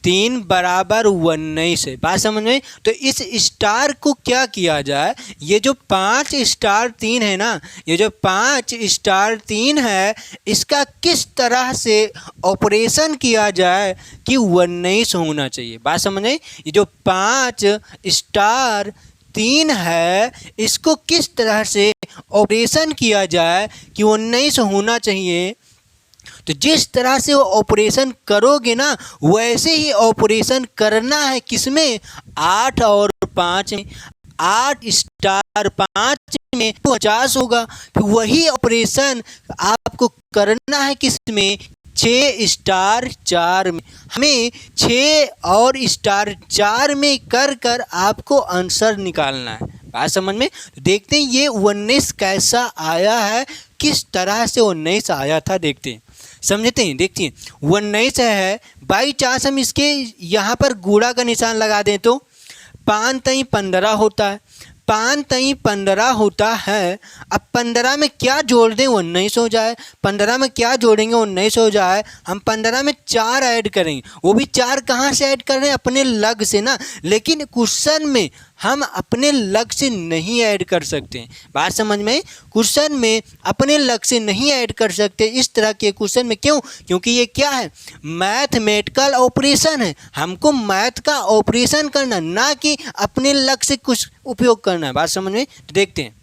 3 बराबर 19 है। बात समझ में? तो इस स्टार को क्या किया जाए, ये जो 5 स्टार 3 है ना, ये जो 5 स्टार 3 है, इसका किस तरह से ऑपरेशन किया जाए कि 19 होना चाहिए। बात समझ में? ये जो 5 स्टार 3 है, इसको किस तरह से ऑपरेशन किया जाए कि 19 होना चाहिए। तो जिस तरह से वो ऑपरेशन करोगे ना वैसे ही ऑपरेशन करना है। किसमें? 8 और 5 में। 8 स्टार 5 में 50 होगा। फिर वही ऑपरेशन आपको करना है किसमें? 6 स्टार 4 में। हमें 6 और स्टार 4 में कर कर आपको आंसर निकालना है। बात समझ में? देखते हैं ये 19 कैसा आया है, किस तरह से 19 आया था, देखते हैं, समझते हैं। देखिए 19 है, बाई चांस हम इसके यहाँ पर गुणा का निशान लगा दें तो 5 3 15 होता है, 5 3 15 होता है। अब 15 में क्या जोड़ दें 19 हो जाए, 15 में क्या जोड़ेंगे 19 हो जाए। हम 15 में 4 ऐड करेंगे, वो भी 4 कहाँ से ऐड कर रहे हैं? अपने लग से ना। लेकिन क्वेश्चन में हम अपने लग से नहीं ऐड कर सकते हैं। बात समझ में? क्वेश्चन में अपने लग से नहीं ऐड कर सकते इस तरह के क्वेश्चन में। क्यों? क्योंकि ये क्या है? मैथमेटिकल ऑपरेशन है। हमको मैथ का ऑपरेशन करना, ना कि अपने लग से कुछ उपयोग करना है। बात समझ में? तो देखते हैं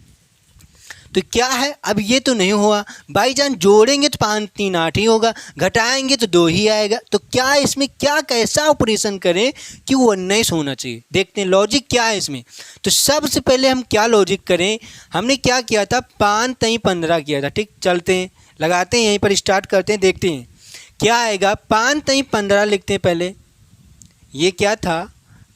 तो क्या है। अब ये तो नहीं हुआ, बाई चांस जोड़ेंगे तो 5 3 8 ही होगा, घटाएंगे तो 2 ही आएगा। तो क्या इसमें क्या कैसा ऑपरेशन करें कि वो 19 होना चाहिए। देखते हैं लॉजिक क्या है इसमें। तो सबसे पहले हम क्या लॉजिक करें, हमने क्या किया था, 5 3 15 किया था। ठीक, चलते हैं, लगाते हैं, यहीं पर स्टार्ट करते हैं, देखते हैं क्या आएगा। 5 3 15 लिखते हैं पहले। ये क्या था,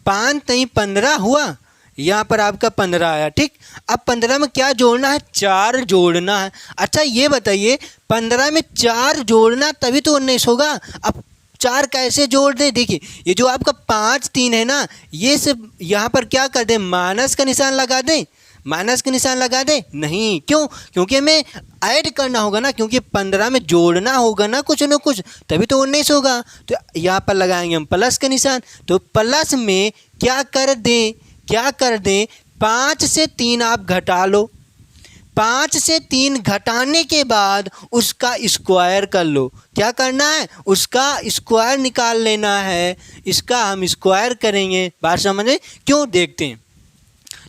5 3 15 हुआ, यहाँ पर आपका 15 आया। ठीक, अब 15 में क्या जोड़ना है? 4 जोड़ना है। अच्छा ये बताइए 15 में 4 जोड़ना तभी तो 19 होगा। अब 4 कैसे जोड़ दें? देखिए ये जो आपका 5 3 है ना, ये सब यहाँ पर क्या कर दें, माइनस का निशान लगा दें। माइनस का निशान लगा दें? नहीं, क्यों? क्योंकि हमें ऐड करना होगा ना, क्योंकि 15 में जोड़ना होगा ना कुछ तभी तो 19 होगा। तो यहाँ पर लगाएंगे हम प्लस का निशान। तो प्लस में क्या कर दें, 5 से 3 आप घटा लो। 5 से 3 घटाने के बाद उसका स्क्वायर कर लो। क्या करना है? उसका स्क्वायर निकाल लेना है। इसका हम स्क्वायर करेंगे। बात समझे? क्यों? देखते हैं।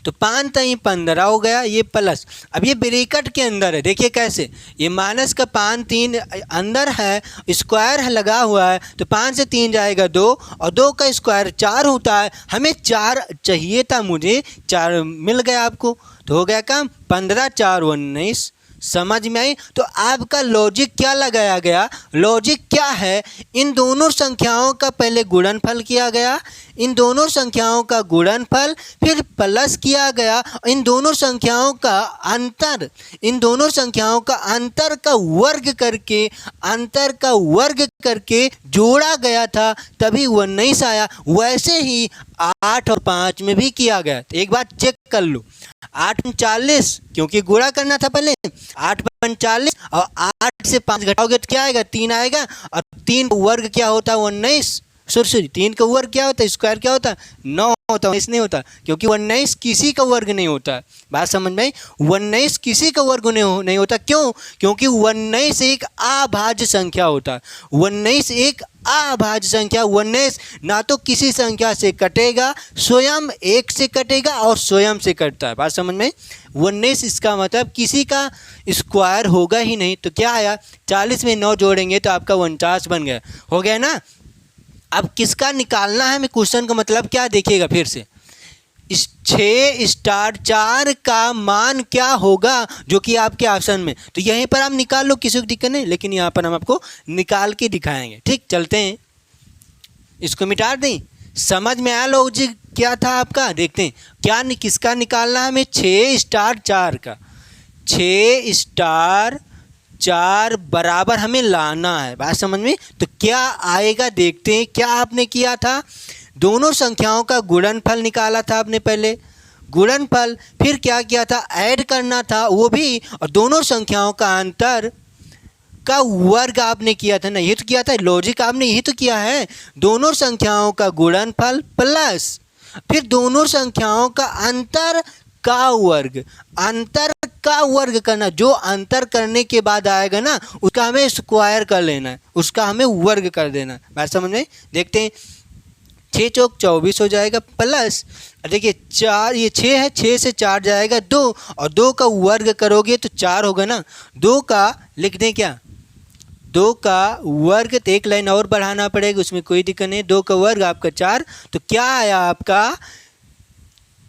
तो 5 3 15 हो गया, ये प्लस। अब ये ब्रैकेट के अंदर है, देखिए कैसे, ये माइनस का 5 3 अंदर है, स्क्वायर है लगा हुआ है, तो 5 से 3 जाएगा 2, और 2 का स्क्वायर 4 होता है। हमें 4 चाहिए था, मुझे 4 मिल गया आपको, तो हो गया काम। 15 4 19। समझ में आई? तो आपका लॉजिक क्या लगाया गया, लॉजिक क्या है, इन दोनों संख्याओं का पहले गुणनफल किया गया, इन दोनों संख्याओं का गुणनफल, फिर प्लस किया गया, इन दोनों संख्याओं का अंतर, इन दोनों संख्याओं का अंतर का वर्ग करके, अंतर का वर्ग करके जोड़ा गया था, तभी 19 आया। वैसे ही 8 और 5 में भी किया गया। तो एक बार चेक कर लो, 8 40, क्योंकि गुणा करना था पहले, 8 40, और 8 से 5 घटाओगे तो क्या आएगा, 3 आएगा, और 3 का वर्ग क्या होता है, 19। सॉरी 3 का वर्ग क्या होता है, स्क्वायर क्या होता है, 9 होता है, 19 नहीं होता, क्योंकि 19 किसी का वर्ग नहीं होता। बात समझ में आई? 19 किसी का वर्ग नहीं होता। क्यों? क्योंकि 19 एक अभाज्य संख्या होता है। 19 एक अभाज्य संख्या, 19 ना तो किसी संख्या से कटेगा, स्वयं 1 से कटेगा और स्वयं से कटता है। बात समझ में? 19 इसका मतलब किसी का स्क्वायर होगा ही नहीं। तो क्या आया, 40 में 9 जोड़ेंगे तो आपका 49 बन गया। हो गया ना? अब किसका निकालना है हमें, क्वेश्चन का मतलब क्या, देखिएगा फिर से, 6 स्टार 4 का मान क्या होगा, जो कि आपके ऑप्शन में। तो यहीं पर आप निकाल लो, किसी को दिक्कत नहीं, लेकिन यहाँ पर हम आपको निकाल के दिखाएंगे। ठीक, चलते हैं, इसको मिटा दें। समझ में आया लॉजिक क्या था आपका? देखते हैं क्या किसका निकालना है हमें, 6 स्टार 4 का। 6 स्टार 4 बराबर हमें लाना है। बात समझ में? तो क्या आएगा देखते हैं। क्या आपने किया था, दोनों संख्याओं का गुणनफल निकाला था आपने पहले, गुणनफल, फिर क्या किया था, ऐड करना था वो भी, और दोनों संख्याओं का अंतर का वर्ग आपने किया था ना, ये तो किया था, लॉजिक आपने यही तो किया है। दोनों संख्याओं का गुणनफल प्लस फिर दोनों संख्याओं का अंतर का वर्ग, अंतर का वर्ग करना, जो अंतर करने के बाद आएगा ना उसका हमें स्क्वायर कर लेना है, उसका हमें वर्ग कर देना है। बात समझ में? देखते हैं, 6 चौक 24 हो जाएगा, प्लस देखिए 4, ये 6 है, 6 से 4 जाएगा 2, और 2 का वर्ग करोगे तो 4 होगा ना। 2 का लिख दें क्या, 2 का वर्ग, तो एक लाइन और बढ़ाना पड़ेगा, उसमें कोई दिक्कत नहीं। 2 का वर्ग आपका 4, तो क्या आया आपका,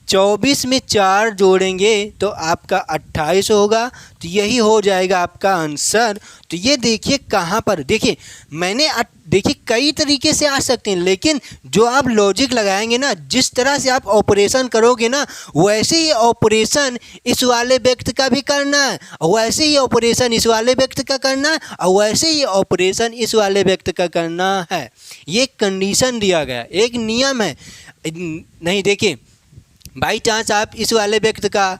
24 में 4 जोड़ेंगे तो आपका 28 होगा। तो यही हो जाएगा आपका आंसर। तो ये देखिए कहाँ पर, देखिए मैंने देखिए कई तरीके से आ सकते हैं, लेकिन जो आप लॉजिक लगाएंगे ना, जिस तरह से आप ऑपरेशन करोगे ना, वैसे ही ऑपरेशन इस वाले व्यक्ति का भी करना है, वैसे ही ऑपरेशन इस वाले व्यक्ति का करना है, और वैसे ही ऑपरेशन इस वाले व्यक्ति का करना है। ये कंडीशन दिया गया, एक नियम है। नहीं देखिए, बाई चांस आप इस वाले व्यक्ति का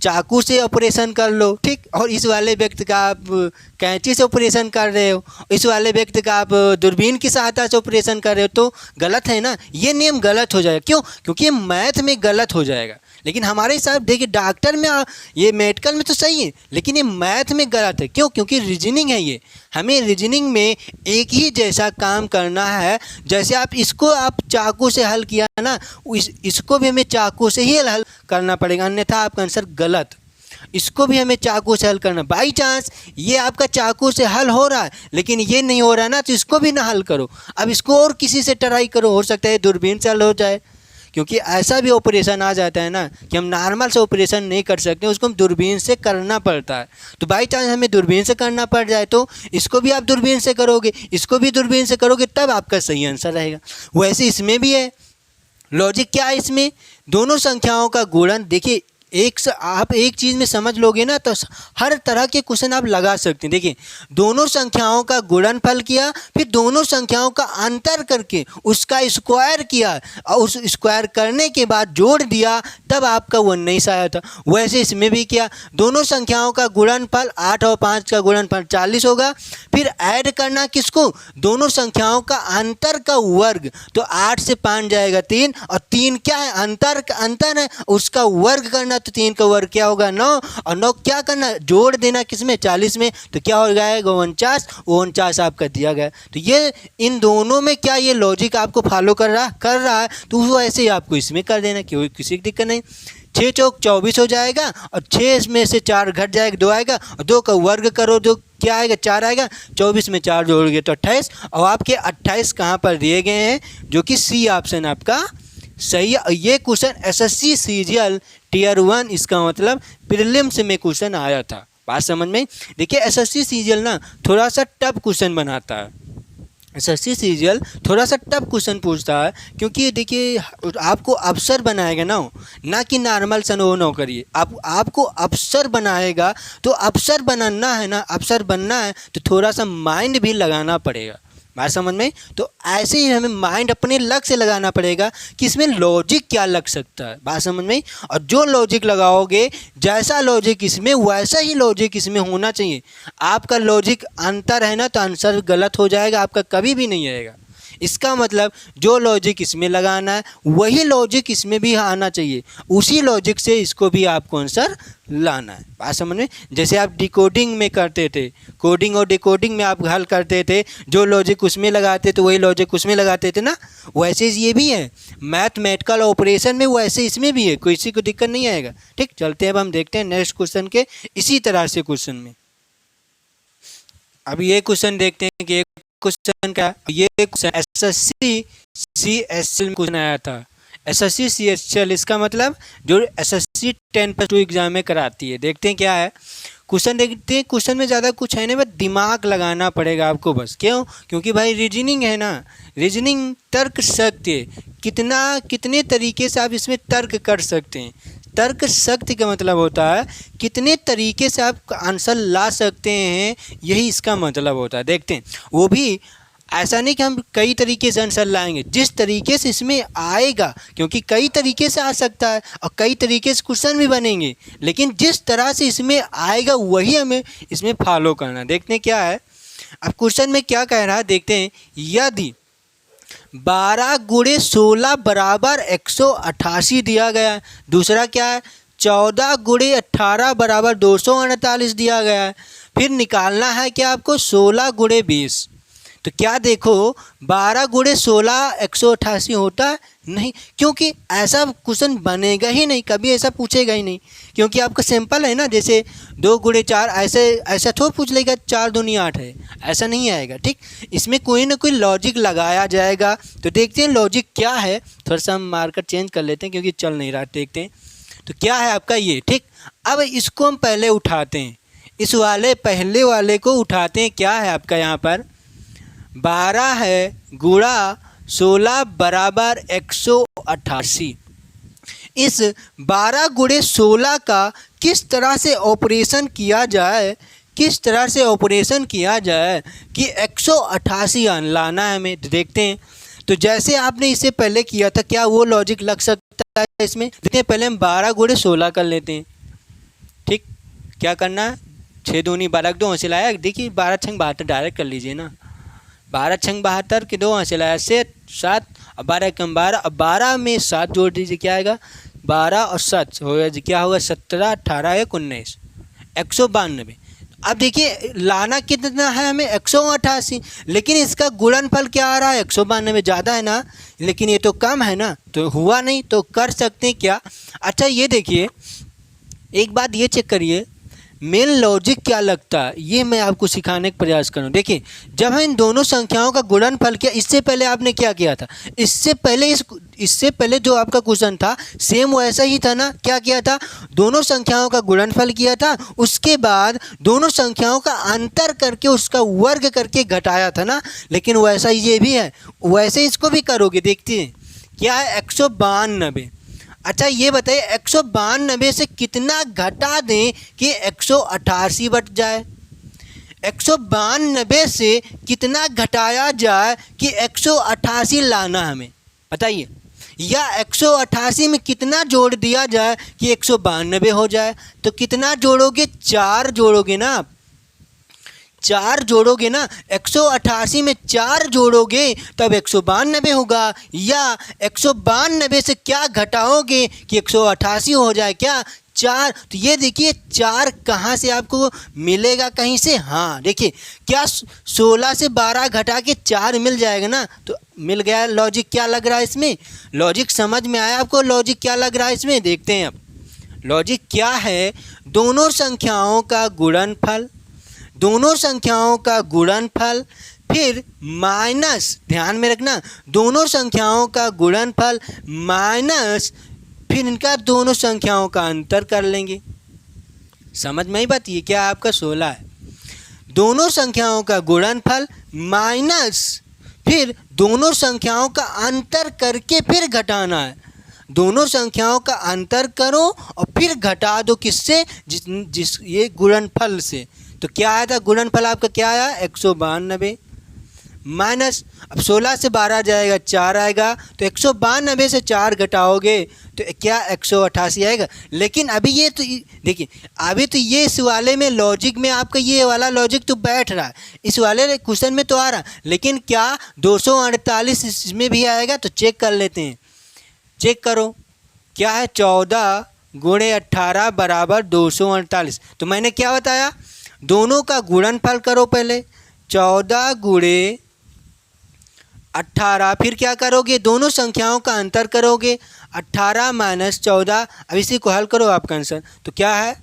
चाकू से ऑपरेशन कर लो, ठीक, और इस वाले व्यक्ति का आप कैंची से ऑपरेशन कर रहे हो, इस वाले व्यक्ति का आप दूरबीन की सहायता से ऑपरेशन कर रहे हो, तो गलत है ना, ये नियम गलत हो जाएगा। क्यों? क्योंकि ये मैथ में गलत हो जाएगा। लेकिन हमारे हिसाब देखिए, डॉक्टर में, ये मेडिकल में तो सही है, लेकिन ये मैथ में गलत है। क्यों? क्योंकि रीजनिंग है ये, हमें रीजनिंग में एक ही जैसा काम करना है। जैसे आप इसको आप चाकू से हल किया ना, इसको भी हमें चाकू से ही हल करना पड़ेगा, अन्यथा आपका आंसर गलत। इसको भी हमें चाकू से हल करना। बाई चांस ये आपका चाकू से हल हो रहा है, लेकिन ये नहीं हो रहा है ना, तो इसको भी ना हल करो। अब इसको और किसी से ट्राई करो, हो सकता है दूरबीन से हल हो जाए, क्योंकि ऐसा भी ऑपरेशन आ जाता है ना कि हम नॉर्मल से ऑपरेशन नहीं कर सकते, उसको हम दूरबीन से करना पड़ता है। तो बाई चांस हमें दूरबीन से करना पड़ जाए, तो इसको भी आप दूरबीन से करोगे, इसको भी दूरबीन से करोगे, तब आपका सही आंसर रहेगा। वैसे इसमें भी है लॉजिक। क्या है इसमें, दोनों संख्याओं का गुणन। देखिए आप एक चीज़ में समझ लोगे ना, तो हर तरह के क्वेश्चन आप लगा सकते हैं। देखिए, दोनों संख्याओं का गुणनफल किया, फिर दोनों संख्याओं का अंतर करके उसका स्क्वायर किया, और उस स्क्वायर करने के बाद जोड़ दिया, तब आपका 19 आया था। वैसे इसमें भी किया, दोनों संख्याओं का गुणनफल 8 और 5 का गुणनफल 40 होगा, फिर ऐड करना किसको, दोनों संख्याओं का अंतर का वर्ग, तो 8 से 5 जाएगा 3, और 3 क्या है, अंतर है, उसका वर्ग करना, तो 3 का वर्ग क्या होगा 9, और 9 क्या करना, जोड़ देना किसमें, 40 में, तो क्या हो जाएगा 49 आपका दिया गया। तो ये इन दोनों में क्या ये लॉजिक आपको फॉलो कर रहा है, तो वैसे ही आपको इसमें कर देना, क्योंकि किसी की दिक्कत नहीं। 6 चौक 24 हो जाएगा और 6 में से 4 घट जाएगा, 2 आएगा और 2 का वर्ग करो जो क्या आएगा 4 आएगा, 24 में 4 जोड़ोगे तो 28 और आपके 28 कहाँ पर दिए गए हैं जो कि सी ऑप्शन आपका सही है। ये क्वेश्चन एसएससी सीजीएल टियर 1 इसका मतलब प्रीलिम्स में क्वेश्चन आया था। बात समझ में? देखिए एसएससी सीजीएल ना थोड़ा सा टफ क्वेश्चन बनाता है, एसएससी सीजीएल थोड़ा सा टफ क्वेश्चन पूछता है क्योंकि देखिए आपको अफसर बनाएगा ना कि नॉर्मल सन वो नौकरी आपको अफसर बनाएगा। तो अफसर बनाना है ना, अफसर बनना है तो थोड़ा सा माइंड भी लगाना पड़ेगा। बात समझ में? तो ऐसे ही हमें माइंड अपने लग से लगाना पड़ेगा कि इसमें लॉजिक क्या लग सकता है। बात समझ में? और जो लॉजिक लगाओगे, जैसा लॉजिक इसमें वैसा ही लॉजिक इसमें होना चाहिए। आपका लॉजिक अंतर है ना तो आंसर गलत हो जाएगा, आपका कभी भी नहीं आएगा। इसका मतलब जो लॉजिक इसमें लगाना है वही लॉजिक इसमें भी आना चाहिए, उसी लॉजिक से इसको भी आपको आंसर लाना है। बात समझ में? जैसे आप डिकोडिंग में करते थे, कोडिंग और डिकोडिंग में आप हल करते थे, जो लॉजिक उसमें लगाते थे वही लॉजिक उसमें लगाते थे ना, वैसे ये भी है मैथमेटिकल ऑपरेशन में, वैसे इसमें भी है, किसी को दिक्कत नहीं आएगा। ठीक, चलते हैं अब हम देखते हैं नेक्स्ट क्वेश्चन के इसी तरह से क्वेश्चन में। अब ये क्वेश्चन देखते हैं कि क्वेश्चन का ये एसएससी सीएचएल क्वेश्चन आया था। एसएससी सीएचएल इसका मतलब जो एसएससी 10+2 एग्जाम में कराती है। देखते हैं क्या है क्वेश्चन, देखते हैं। क्वेश्चन में ज़्यादा कुछ है नहीं, बस दिमाग लगाना पड़ेगा आपको बस। क्यों? क्योंकि भाई रीजनिंग है ना, रीजनिंग तर्क शक्ति है, कितने तरीके से आप इसमें तर्क कर सकते हैं। तर्क शक्ति का मतलब होता है कितने तरीके से आप आंसर ला सकते हैं, यही इसका मतलब होता है। देखते हैं, वो भी ऐसा नहीं कि हम कई तरीके से आंसर लाएंगे, जिस तरीके से इसमें आएगा, क्योंकि कई तरीके से आ सकता है और कई तरीके से क्वेश्चन भी बनेंगे, लेकिन जिस तरह से इसमें आएगा वही हमें इसमें फॉलो करना। देखते हैं क्या है अब क्वेश्चन में क्या कह रहा है, देखते हैं। यदि 12 × 16 बराबर 188 दिया गया है। दूसरा क्या है, 14 × 18 बराबर 248 दिया गया है। फिर निकालना है क्या आपको 16 × 20। तो क्या देखो 12 × 16 188 होता है नहीं, क्योंकि ऐसा क्वेश्चन बनेगा ही नहीं, कभी ऐसा पूछेगा ही नहीं, क्योंकि आपका सिंपल है ना। जैसे 2 × 4 ऐसा थोड़ा पूछ लेगा 4 दूनी 8 है, ऐसा नहीं आएगा। ठीक, इसमें कोई ना कोई लॉजिक लगाया जाएगा। तो देखते हैं लॉजिक क्या है। थोड़ा सा हम मार्कर चेंज कर लेते हैं क्योंकि चल नहीं रहा। देखते हैं तो क्या है आपका ये। ठीक, अब इसको हम पहले उठाते हैं, इस वाले पहले वाले को उठाते हैं। क्या है आपका यहाँ पर 12 है गुणा 16 बराबर 188। इस 12 × 16 का किस तरह से ऑपरेशन किया जाए, किस तरह से ऑपरेशन किया जाए कि 188 लाना है हमें। देखते हैं तो जैसे आपने इससे पहले किया था, क्या वो लॉजिक लग सकता है इसमें। देखते हैं, पहले हम 12 × 16 कर लेते हैं। ठीक, क्या करना है 6 दूनी 12 2 हासिल आया। देखिए 12 छंग 72 डायरेक्ट कर लीजिए ना, 12 छंग 72 के 2 हासिल आया से 7 और 12 कम 12 और 12 में 7 जोड़ दीजिए, क्या आएगा 12 और 7 होगा, क्या होगा 17 18 1 19 192। अब देखिए लाना कितना है हमें 188, लेकिन इसका गुणनफल क्या आ रहा है 192, ज़्यादा है ना, लेकिन ये तो कम है ना, तो हुआ नहीं। तो कर सकते हैं क्या, अच्छा ये देखिए एक बात ये चेक करिए मेन लॉजिक क्या लगता है, ये मैं आपको सिखाने का प्रयास करूँ। देखिए जब हम इन दोनों संख्याओं का गुणनफल किया, इससे पहले आपने क्या किया था, इससे पहले जो आपका क्वेश्चन था सेम वैसा ही था ना। क्या किया था, दोनों संख्याओं का गुणनफल किया था, उसके बाद दोनों संख्याओं का अंतर करके उसका वर्ग करके घटाया था ना। लेकिन वैसा ही ये भी है, वैसे इसको भी करोगे। देखते हैं क्या है 192। अच्छा ये बताइए 192 से कितना घटा दें कि 188 बच जाए। 192 से कितना घटाया जाए कि 188 लाना हमें, बताइए। या 188 में कितना जोड़ दिया जाए कि 192 हो जाए। तो कितना जोड़ोगे, 4 जोड़ोगे ना आप, 4 जोड़ोगे ना, 188 में 4 जोड़ोगे तब 192 होगा। या 192 से क्या घटाओगे कि 188 हो जाए, क्या 4। तो ये देखिए 4 कहाँ से आपको मिलेगा, कहीं से। हाँ देखिए क्या 16 से 12 घटा के 4 मिल जाएगा ना, तो मिल गया। लॉजिक क्या लग रहा है इसमें, लॉजिक समझ में आया आपको, लॉजिक क्या लग रहा है इसमें। देखते हैं अब लॉजिक क्या है, दोनों संख्याओं का गुणनफल, दोनों संख्याओं का गुणनफल, फिर माइनस, ध्यान में रखना, दोनों संख्याओं का गुणनफल माइनस फिर इनका दोनों संख्याओं का अंतर कर लेंगे। समझ में ही बात, ये क्या आपका 16 है। दोनों संख्याओं का गुणनफल माइनस फिर दोनों संख्याओं का अंतर करके फिर घटाना है। दोनों संख्याओं का अंतर करो और फिर घटा दो, किससे, जिस ये गुणनफल से। तो क्या आया था गुणनफल आपका, क्या आया 192 माइनस, अब 16 से 12 जाएगा 4 आएगा, तो 192 से 4 घटाओगे तो क्या 188 आएगा। लेकिन अभी ये तो देखिए, अभी तो ये इस वाले में लॉजिक में आपका ये वाला लॉजिक तो बैठ रहा है, इस वाले क्वेश्चन में तो आ रहा, लेकिन क्या 248 इसमें भी आएगा, तो चेक कर लेते हैं। चेक करो क्या है, 14 गुणे 18 बराबर 248। तो मैंने क्या बताया, दोनों का गुणनफल करो पहले, 14 गुणे 18, फिर क्या करोगे, दोनों संख्याओं का अंतर करोगे, 18 माइनस 14। अब इसी को हल करो आपका आंसर, तो क्या है,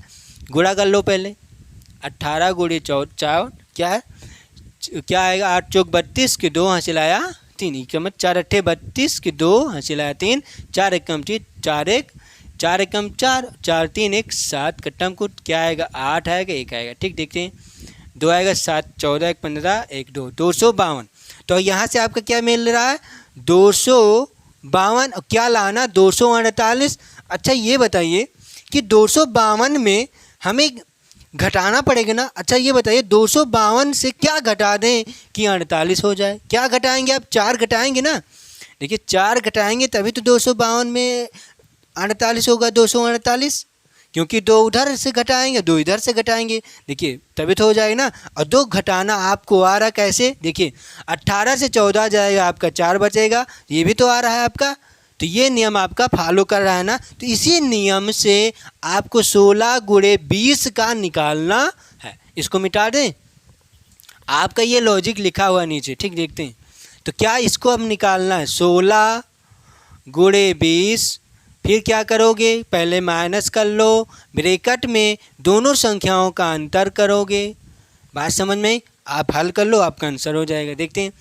गुणा कर लो पहले, 18 गुणे 4 क्या है, क्या आएगा, 8 चौक 32 के 2 हासिल आया 3, एक 4 अट्ठे 32 के 2 हासिल आया 3, 4 एकम 4 1 4 एकम 4 4 3 1 7 कट्टम कुट क्या आएगा, 8 आएगा, 1 आएगा। ठीक, देखते हैं, 2 आएगा 7 14 1 15 1 2 252। तो यहाँ से आपका क्या मिल रहा है, 252, और क्या लाना 248। अच्छा ये बताइए कि 252 में हमें घटाना पड़ेगा ना। अच्छा ये बताइए 252 से क्या घटा दें कि 48 हो जाए, क्या घटाएंगे आप, 4 घटाएंगे ना। देखिए 4 घटाएंगे तभी तो 252 में 48 होगा, 248, क्योंकि 2 उधर से घटाएंगे 2 इधर से घटाएंगे, देखिए तभी तो हो जाएगा ना। और 2 घटाना आपको आ रहा कैसे, देखिए 18 से 14 जाएगा आपका 4 बचेगा, ये भी तो आ रहा है आपका, तो ये नियम आपका फॉलो कर रहा है ना। तो इसी नियम से आपको 16 गुणे 20 का निकालना है। इसको मिटा दें, आपका ये लॉजिक लिखा हुआ नीचे, ठीक, देखते हैं। तो क्या इसको अब निकालना है, 16 गुणे 20, फिर क्या करोगे, पहले माइनस कर लो, ब्रैकेट में दोनों संख्याओं का अंतर करोगे। बात समझ में, आप हल कर लो, आपका आंसर हो जाएगा। देखते हैं,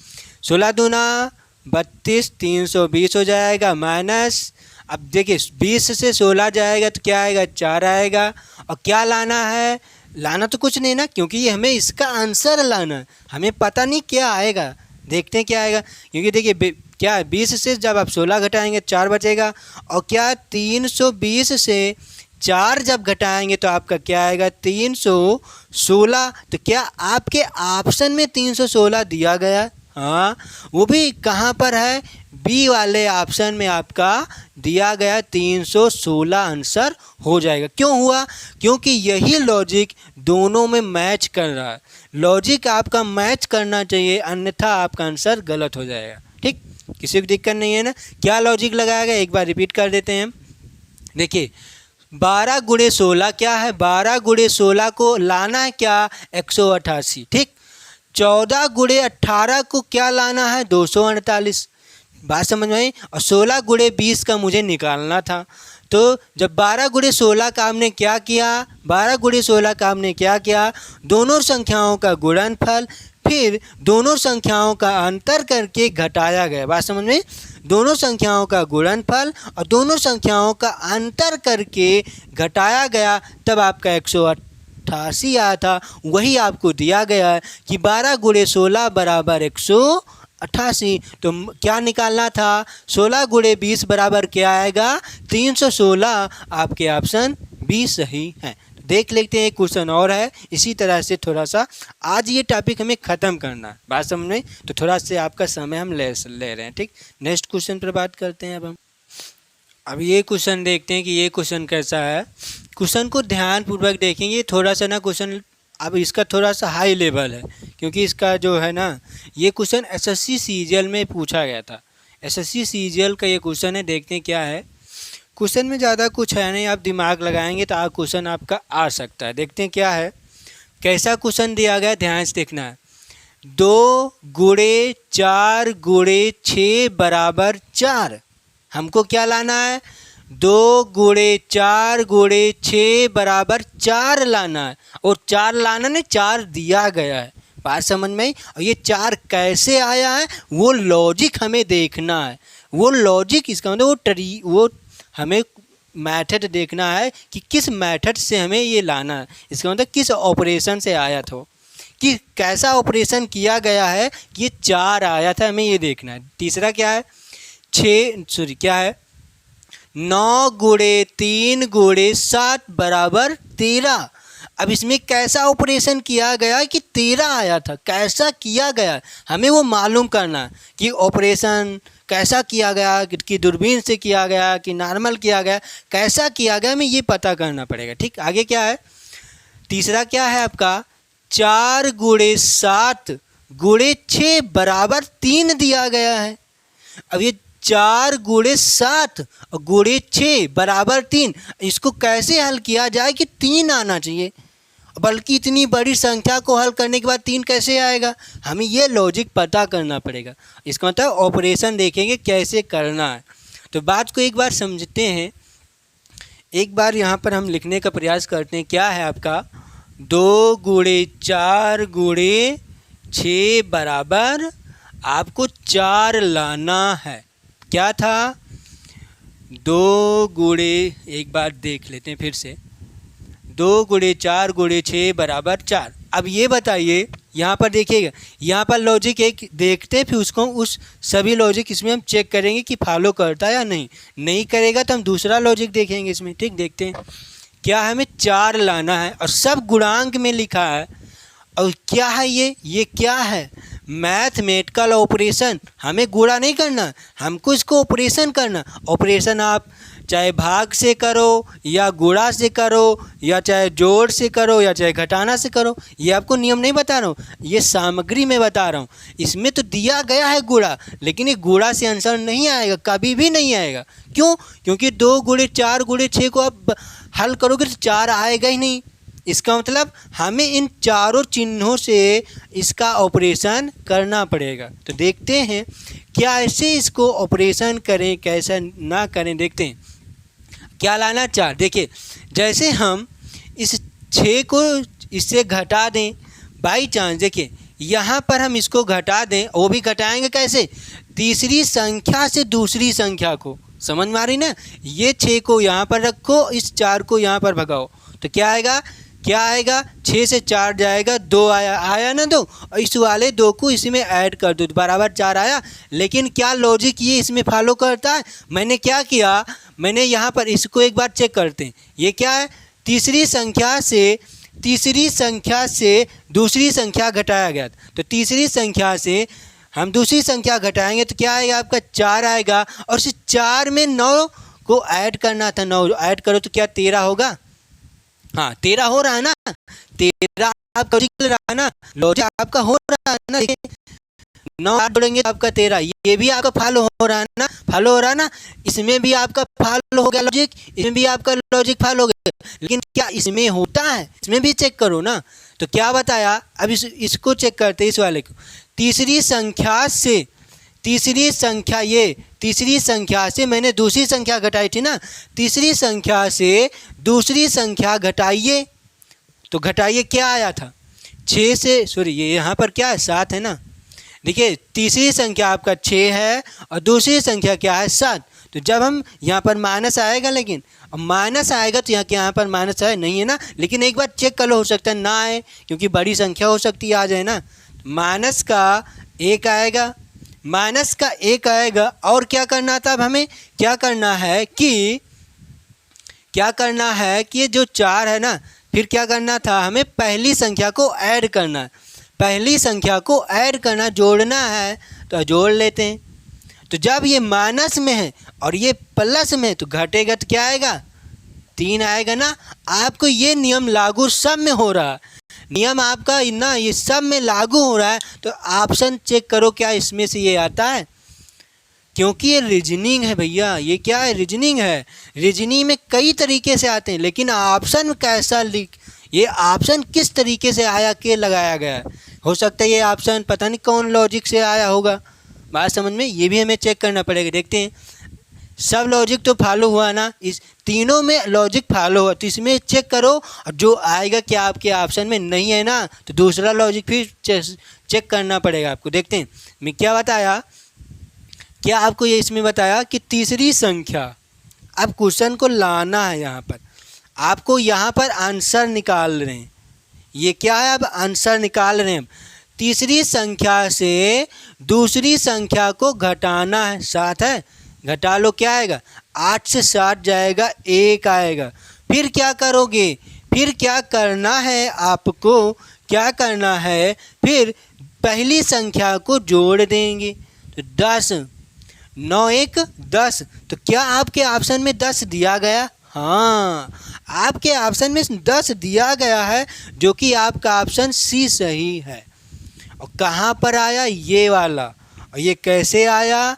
16 दूना 32 320 हो जाएगा, माइनस, अब देखिए 20 से 16 जाएगा तो क्या आएगा, 4 आएगा। और क्या लाना है, लाना तो कुछ नहीं ना, क्योंकि ये हमें इसका आंसर लाना है, हमें पता नहीं क्या आएगा। देखते हैं क्या आएगा, क्योंकि देखिए क्या है, 20 से जब आप 16 घटाएंगे 4 बचेगा, और क्या 320 से 4 जब घटाएंगे तो आपका क्या आएगा, 316। तो क्या आपके ऑप्शन में 316 दिया गया, हाँ, वो भी कहाँ पर है, बी वाले ऑप्शन में आपका दिया गया 316 आंसर हो जाएगा। क्यों हुआ, क्योंकि यही लॉजिक दोनों में मैच कर रहा है। लॉजिक आपका मैच करना चाहिए, अन्यथा आपका आंसर गलत हो जाएगा। ठीक, किसी को दिक्कत नहीं है ना। क्या लॉजिक लगाया गया, एक बार रिपीट कर देते हैं। देखिए 12 गुणे 16 क्या है, 12 गुणे 16 को लाना है क्या, 188। ठीक, 14 गुणे 18 को क्या लाना है, 248। बात समझ में आई। और 16 गुणे 20 का मुझे निकालना था। तो जब 12 गुणे 16 का हमने क्या किया, 12 गुणे 16 का हमने क्या किया, दोनों संख्याओं का गुणनफल फिर दोनों संख्याओं का अंतर करके घटाया गया। बात समझ में, दोनों संख्याओं का गुणनफल और दोनों संख्याओं का अंतर करके घटाया गया, तब आपका 188 आया था। वही आपको दिया गया है कि 12 गुणे 16 बराबर 188। तो क्या निकालना था, 16 गुणे 20 बराबर क्या आएगा, 316। आपके ऑप्शन बी सही है। देख लेते हैं, एक क्वेश्चन और है इसी तरह से। थोड़ा सा आज ये टॉपिक हमें ख़त्म करना है, बात समझ में, तो थोड़ा से आपका समय हम ले रहे हैं। ठीक, नेक्स्ट क्वेश्चन पर बात करते हैं। अब ये क्वेश्चन देखते हैं कि ये क्वेश्चन कैसा है। क्वेश्चन को ध्यानपूर्वक देखेंगे। थोड़ा सा ना क्वेश्चन अब इसका थोड़ा सा हाई लेवल है, क्योंकि इसका जो है ना, ये क्वेश्चन एसएससी सीजीएल में पूछा गया था। एसएससी सीजीएल का ये क्वेश्चन है। देखते हैं क्या है। क्वेश्चन में ज़्यादा कुछ है नहीं, आप दिमाग लगाएंगे तो क्वेश्चन आपका आ सकता है। देखते हैं क्या है, कैसा क्वेश्चन दिया गया, ध्यान से देखना है। 2 गुणे 4 गुणे 6 बराबर 4। हमको क्या लाना है, 2 गुणे 4 गुणे 6 बराबर 4 लाना है, और 4 लाना ने 4 दिया गया है। बात समझ में आई? और ये 4 कैसे आया है वो लॉजिक हमें देखना है। वो लॉजिक इसका मतलब वो हमें मेथड देखना है कि किस मेथड से हमें ये लाना है। इसका मतलब किस ऑपरेशन से आया था, कि कैसा ऑपरेशन किया गया है कि ये 4 आया था, हमें ये देखना है। तीसरा क्या है, 9 गुणे 3 गुणे 7 बराबर 13। अब इसमें कैसा ऑपरेशन किया गया कि 13 आया था, कैसा किया गया हमें वो मालूम करना है कि ऑपरेशन कैसा किया गया, कि दूरबीन से किया गया कि नॉर्मल किया गया, कैसा किया गया हमें ये पता करना पड़ेगा। ठीक, आगे क्या है, तीसरा क्या है आपका, 4 गुणे 7 गुणे 6 बराबर 3 दिया गया है। अब ये 4 गुणे 7 और गुणे 6 बराबर 3, इसको कैसे हल किया जाए कि 3 आना चाहिए, बल्कि इतनी बड़ी संख्या को हल करने के बाद 3 कैसे आएगा, हमें ये लॉजिक पता करना पड़ेगा। इसका मतलब ऑपरेशन देखेंगे कैसे करना है। तो बात को एक बार समझते हैं, एक बार यहाँ पर हम लिखने का प्रयास करते हैं। क्या है आपका, 2 गुणे 4 गुणे 6 बराबर आपको 4 लाना है। क्या था, 2 गुणे, एक बार देख लेते हैं फिर से, 2 गुणे 4 गुणे 6 बराबर 4। अब ये बताइए, यहाँ पर देखिएगा, यहाँ पर लॉजिक एक देखते हैं, फिर उसको उस सभी लॉजिक इसमें हम चेक करेंगे कि फॉलो करता है या नहीं करेगा तो हम दूसरा लॉजिक देखेंगे इसमें। ठीक, देखते हैं क्या हमें 4 लाना है और सब गुणांक में लिखा है। और क्या है ये क्या है, मैथमेटिकल ऑपरेशन। हमें गुणा नहीं करना, हमको इसको ऑपरेशन करना। ऑपरेशन आप चाहे भाग से करो या गुणा से करो या चाहे जोड़ से करो या चाहे घटाना से करो, ये आपको नियम नहीं बता रहा हूँ, ये सामग्री में बता रहा हूँ। इसमें तो दिया गया है गुणा, लेकिन ये गुणा से आंसर नहीं आएगा, कभी भी नहीं आएगा। क्यों, क्योंकि 2 गुणे 4 गुणे 6 को आप हल करोगे तो 4 आएगा ही नहीं। इसका मतलब हमें इन चारों चिन्हों से इसका ऑपरेशन करना पड़ेगा। तो देखते हैं क्या ऐसे इसको ऑपरेशन करें कैसा ना करें, देखते हैं क्या लाना। 4, देखिए जैसे हम इस 6 को इससे घटा दें, बाई चांस देखिए यहाँ पर हम इसको घटा दें, वो भी घटाएंगे कैसे, तीसरी संख्या से दूसरी संख्या को, समझ में आ रही ना। ये 6 को यहाँ पर रखो, इस 4 को यहाँ पर भगाओ, तो क्या आएगा, 6 से 4 जाएगा, 2 आया ना 2, और इस वाले 2 को इसमें ऐड कर दो तो बराबर 4 आया। लेकिन क्या लॉजिक ये इसमें फॉलो करता है, मैंने क्या किया, मैंने यहाँ पर इसको एक बार चेक करते हैं। ये क्या है, तीसरी संख्या से दूसरी संख्या घटाया गया, तो तीसरी संख्या से हम दूसरी संख्या घटाएंगे तो क्या आएगा आपका, 4 आएगा। और इस 4 में 9 को ऐड करना था, 9 ऐड करो तो क्या 13 होगा। हाँ 13 हो रहा है ना, 13 आपका लॉजिक रहा है ना, लॉजिक आपका हो रहा है ना। 9 जोड़ेंगे तो आपका 13, ये भी आपका फॉलो हो रहा है ना, फॉलो हो रहा है ना। इसमें भी आपका फॉलो हो गया लॉजिक, इसमें भी आपका लॉजिक फॉलो हो गया। लेकिन क्या इसमें होता है, इसमें भी चेक करो ना। तो क्या बताया, अब इसको चेक करते इस वाले को, तीसरी संख्या से मैंने दूसरी संख्या घटाई थी ना, तीसरी संख्या से दूसरी संख्या घटाइए, तो घटाइए क्या आया था, 6 से, सॉरी ये यहाँ पर क्या है 7 है ना। देखिए तीसरी संख्या आपका 6 है और दूसरी संख्या क्या है 7। तो जब हम यहाँ पर माइनस आएगा, लेकिन माइनस आएगा तो यहाँ पर माइनस है नहीं है ना, लेकिन एक बार चेक कर लो, हो सकता है ना आए क्योंकि बड़ी संख्या हो सकती है आ जाए ना। माइनस का 1 आएगा, और क्या करना था, अब हमें क्या करना है कि ये जो 4 है ना, फिर क्या करना था, हमें पहली संख्या को ऐड करना, जोड़ना है, तो जोड़ लेते हैं। तो जब ये माइनस में है और ये प्लस में है तो घटेगा तो क्या आएगा, 3 आएगा ना। आपको ये नियम लागू सब में हो रहा है, नियम आपका ना ये सब में लागू हो रहा है। तो ऑप्शन चेक करो क्या इसमें से ये आता है, क्योंकि ये रीजनिंग है भैया, ये क्या है, रीजनिंग है। रीजनिंग में कई तरीके से आते हैं, लेकिन ऑप्शन कैसा ये ऑप्शन किस तरीके से आया के लगाया गया है। हो सकता है ये ऑप्शन पता नहीं कौन लॉजिक से आया होगा, बात समझ में, ये भी हमें चेक करना पड़ेगा। देखते हैं सब लॉजिक तो फॉलो हुआ ना, इस तीनों में लॉजिक फॉलो हुआ, तो इसमें चेक करो और जो आएगा क्या आपके ऑप्शन में नहीं है ना, तो दूसरा लॉजिक फिर चेक करना पड़ेगा आपको। देखते हैं मैं क्या बताया, क्या आपको ये इसमें बताया कि तीसरी संख्या, अब क्वेश्चन को लाना है, यहाँ पर आपको यहाँ पर आंसर निकाल रहे हैं, ये क्या है, अब आंसर निकाल रहे हैं। तीसरी संख्या से दूसरी संख्या को घटाना है, 7 है, घटा लो, क्या आएगा, 8 से 7 जाएगा, 1 आएगा। फिर क्या करोगे, फिर क्या करना है आपको, क्या करना है, फिर पहली संख्या को जोड़ देंगे, तो 10, 9 1 10, तो क्या आपके ऑप्शन में 10 दिया गया, हाँ आपके ऑप्शन में 10 दिया गया है, जो कि आपका ऑप्शन सी सही है। और कहाँ पर आया, ये वाला, और ये कैसे आया,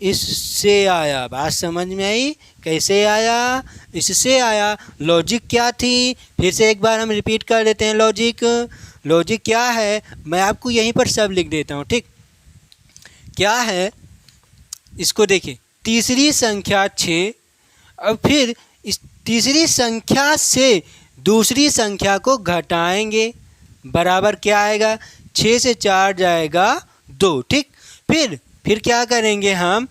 इससे आया, बात समझ में आई, कैसे आया, इससे आया। लॉजिक क्या थी, फिर से एक बार हम रिपीट कर देते हैं। लॉजिक क्या है, मैं आपको यहीं पर सब लिख देता हूँ, ठीक, क्या है, इसको देखिए, तीसरी संख्या 6, अब फिर इस तीसरी संख्या से दूसरी संख्या को घटाएंगे, बराबर क्या आएगा, 6 से 4 जाएगा 2, ठीक। फिर क्या करेंगे हम,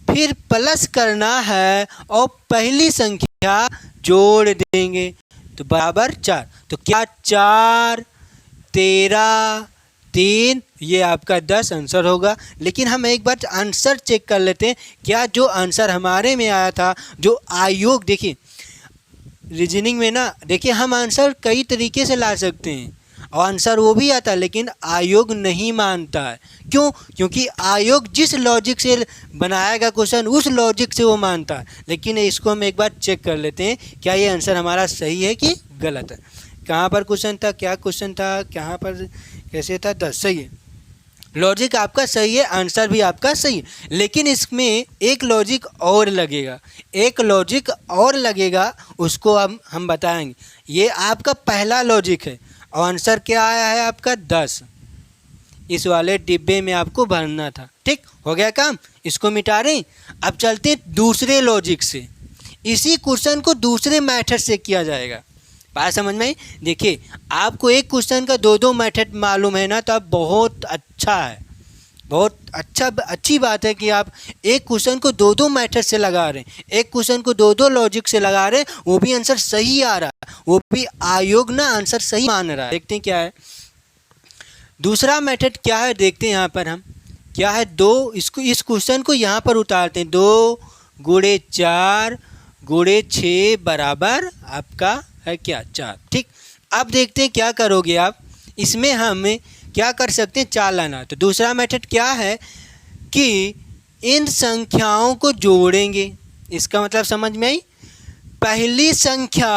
फिर प्लस करना है और पहली संख्या जोड़ देंगे, तो बराबर 4, तो क्या 4 13 3, ये आपका 10 आंसर होगा। लेकिन हम एक बार आंसर चेक कर लेते हैं, क्या जो आंसर हमारे में आया था, जो आयोग, देखिए रीजनिंग में ना, देखिए हम आंसर कई तरीके से ला सकते हैं और आंसर वो भी आता है, लेकिन आयोग नहीं मानता है। क्यों, क्योंकि आयोग जिस लॉजिक से बनाएगा क्वेश्चन, उस लॉजिक से वो मानता है। लेकिन इसको हम एक बार चेक कर लेते हैं, क्या ये आंसर हमारा सही है कि गलत है। कहाँ पर क्वेश्चन था, क्या क्वेश्चन था, कहाँ पर कैसे था, 10, सही है, लॉजिक आपका सही है, आंसर भी आपका सही है। लेकिन इसमें एक लॉजिक और लगेगा, एक लॉजिक और लगेगा, उसको अब हम बताएंगे। ये आपका पहला लॉजिक है और आंसर क्या आया है आपका 10, इस वाले डिब्बे में आपको भरना था, ठीक हो गया काम, इसको मिटा रहे। अब चलते हैं दूसरे लॉजिक से, इसी क्वेश्चन को दूसरे मेथड से किया जाएगा, बात समझ में आई। देखिए आपको एक क्वेश्चन का 2 मेथड मालूम है ना, तो अब बहुत अच्छा है, बहुत अच्छी बात है कि आप एक क्वेश्चन को 2 मेथड से लगा रहे हैं, एक क्वेश्चन को 2 लॉजिक से लगा रहे हैं, वो भी आंसर सही आ रहा है, वो भी आयोग ना आंसर सही मान रहा है। देखते हैं क्या है दूसरा मेथड, क्या है देखते हैं यहाँ पर हम, क्या है 2, इसको इस क्वेश्चन को यहाँ पर उतारते हैं, 2 × 4 × 6 बराबर आपका है क्या 4, ठीक। अब देखते हैं क्या करोगे आप, इसमें हम क्या कर सकते हैं, 4 लाना। तो दूसरा मेथड क्या है कि इन संख्याओं को जोड़ेंगे, इसका मतलब समझ में आई, पहली संख्या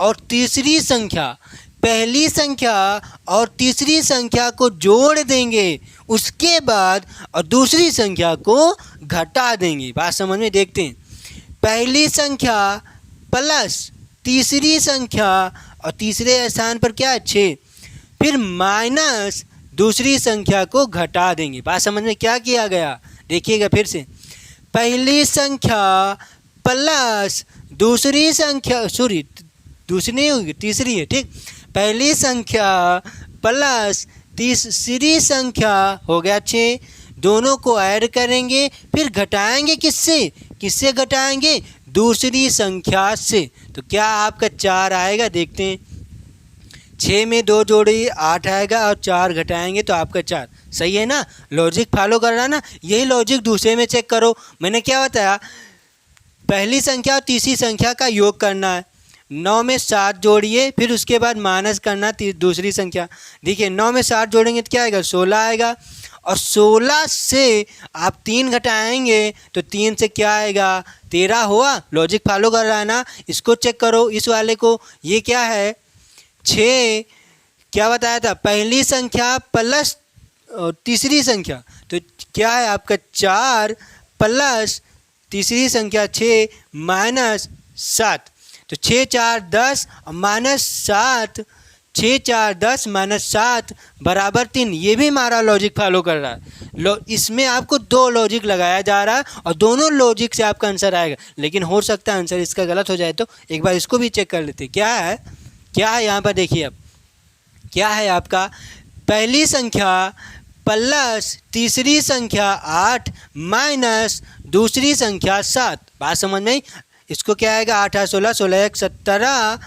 और तीसरी संख्या, पहली संख्या और तीसरी संख्या को जोड़ देंगे, उसके बाद और दूसरी संख्या को घटा देंगे, बात समझ में। देखते हैं, पहली संख्या प्लस तीसरी संख्या, और तीसरे स्थान पर क्या है 6, फिर माइनस दूसरी संख्या को घटा देंगे, बात समझ में क्या किया गया। देखिएगा फिर से, पहली संख्या प्लस दूसरी संख्या, सॉरी दूसरी नहीं होगी, तीसरी है, ठीक, पहली संख्या प्लस तीसरी संख्या हो गया 6, दोनों को ऐड करेंगे, फिर घटाएंगे, किससे घटाएंगे, दूसरी संख्या से, तो क्या आपका 4 आएगा। देखते हैं, 6 में 2 जोड़िए 8 आएगा और 4 घटाएंगे तो आपका 4, सही है ना, लॉजिक फॉलो कर रहा ना। यही लॉजिक दूसरे में चेक करो, मैंने क्या बताया, पहली संख्या और तीसरी संख्या का योग करना है, 9 में 7 जोड़िए, फिर उसके बाद माइनस करना दूसरी संख्या। देखिए 9 में 7 जोड़ेंगे तो क्या आएगा, 16 आएगा, और 16 से आप 3 घटाएंगे तो 3 से क्या आएगा, 13 हुआ। लॉजिक फॉलो कर रहा है ना, इसको चेक करो, इस वाले को, ये क्या है 6, क्या बताया था, पहली संख्या प्लस तीसरी संख्या, तो क्या है आपका 4 प्लस तीसरी संख्या 6 माइनस 7, तो 6 4 10 और माइनस 7 6 4 10 माइनस 7 बराबर 3, ये भी हमारा लॉजिक फॉलो कर रहा है। इसमें आपको 2 लॉजिक लगाया जा रहा है और दोनों लॉजिक से आपका आंसर आएगा, लेकिन हो सकता है आंसर इसका गलत हो जाए। तो एक बार इसको भी चेक कर लेते हैं क्या है यहाँ पर। देखिए अब क्या है आपका, पहली संख्या प्लस तीसरी संख्या 8 माइनस दूसरी संख्या 7। बात समझ में आई? इसको क्या आएगा, 8 8 16 16 1 17,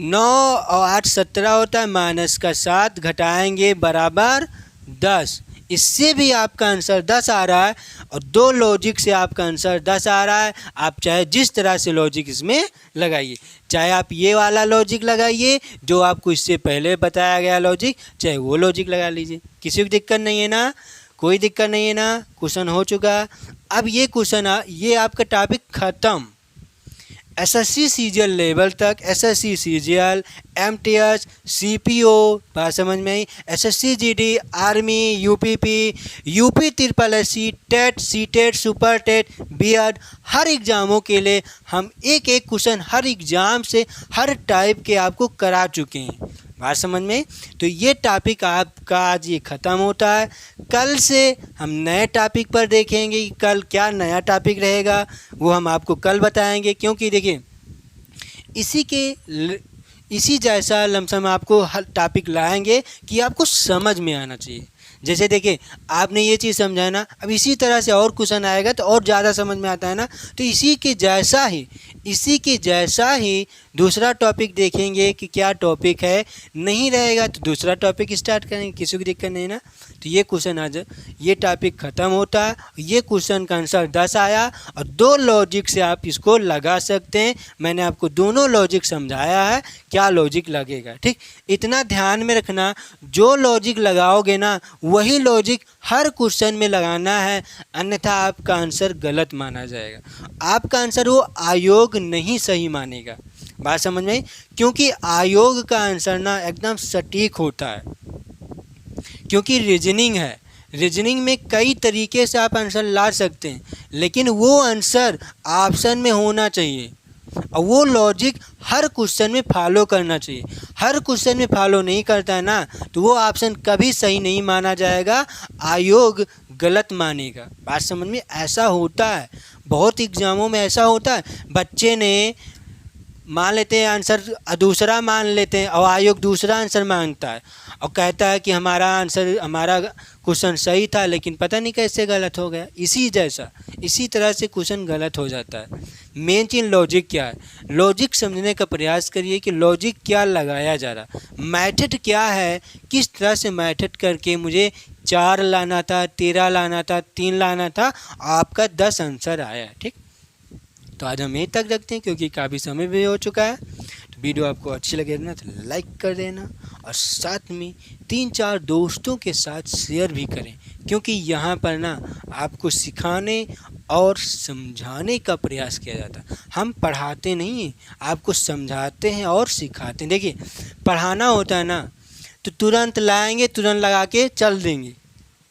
9 और 8 17 होता है, माइनस का 7 घटाएंगे बराबर 10। इससे भी आपका आंसर 10 आ रहा है और 2 लॉजिक से आपका आंसर 10 आ रहा है। आप चाहे जिस तरह से लॉजिक इसमें लगाइए, चाहे आप ये वाला लॉजिक लगाइए जो आपको इससे पहले बताया गया लॉजिक, चाहे वो लॉजिक लगा लीजिए, किसी को दिक्कत नहीं है ना, कोई दिक्कत नहीं है ना। क्वेश्चन हो चुका। अब ये क्वेश्चन, ये आपका टॉपिक ख़त्म। एसएससी सीजीएल लेवल तक, एसएससी सीजीएल, एमटीएस, सीपीओ, बात समझ में आई, SSC GD, army, UPP, UP triple SC, TET, CTET, super TET, BEd, हर एग्ज़ामों के लिए हम एक एक क्वेश्चन हर एग्ज़ाम से हर टाइप के आपको करा चुके हैं। बात समझ में? तो ये टॉपिक आपका आज ये ख़त्म होता है। कल से हम नए टॉपिक पर देखेंगे कि कल क्या नया टॉपिक रहेगा, वो हम आपको कल बताएंगे। क्योंकि देखिए इसी जैसा लमसम आपको हर टॉपिक लाएंगे कि आपको समझ में आना चाहिए। जैसे देखिए आपने ये चीज़ समझा ना, अब इसी तरह से और क्वेश्चन आएगा तो और ज़्यादा समझ में आता है ना। तो इसी के जैसा ही दूसरा टॉपिक देखेंगे कि क्या टॉपिक है, नहीं रहेगा तो दूसरा टॉपिक स्टार्ट करेंगे, किसी को दिक्कत नहीं ना। तो ये क्वेश्चन आज ये टॉपिक ख़त्म होता है। ये क्वेश्चन का आंसर 10 आया और 2 लॉजिक से आप इसको लगा सकते हैं। मैंने आपको दोनों लॉजिक समझाया है क्या लॉजिक लगेगा, ठीक। इतना ध्यान में रखना, जो लॉजिक लगाओगे ना वही लॉजिक हर क्वेश्चन में लगाना है, अन्यथा आपका आंसर गलत माना जाएगा। आपका आंसर वो आयोग नहीं सही मानेगा। बात समझ में? क्योंकि आयोग का आंसर ना एकदम सटीक होता है, क्योंकि रीजनिंग है। रीजनिंग में कई तरीके से आप आंसर ला सकते हैं, लेकिन वो आंसर ऑप्शन में होना चाहिए और वो लॉजिक हर क्वेश्चन में फॉलो करना चाहिए। हर क्वेश्चन में फॉलो नहीं करता है ना तो वो ऑप्शन कभी सही नहीं माना जाएगा, आयोग गलत मानेगा। बात समझ में? ऐसा होता है, बहुत एग्ज़ामों में ऐसा होता है। बच्चे ने मान लेते हैं आंसर दूसरा मान लेते हैं और आयोग दूसरा आंसर मांगता है और कहता है कि हमारा क्वेश्चन सही था, लेकिन पता नहीं कैसे गलत हो गया। इसी तरह से क्वेश्चन गलत हो जाता है। मेन चीज़ लॉजिक क्या है, लॉजिक समझने का प्रयास करिए कि लॉजिक क्या लगाया जा रहा, मेथड क्या है, किस तरह से मेथड करके मुझे 4 लाना था, 13 लाना था, 3 लाना था, आपका 10 आंसर आया है, ठीक। तो आज हम यहीं तक रखते हैं क्योंकि काफ़ी समय भी हो चुका है। तो वीडियो आपको अच्छी लगे ना तो लाइक कर देना और साथ में 3-4 दोस्तों के साथ शेयर भी करें, क्योंकि यहाँ पर ना आपको सिखाने और समझाने का प्रयास किया जाता है। हम पढ़ाते नहीं हैं, आपको समझाते हैं और सिखाते हैं। देखिए पढ़ाना होता है ना तो तुरंत लाएंगे, तुरंत लगा के चल देंगे,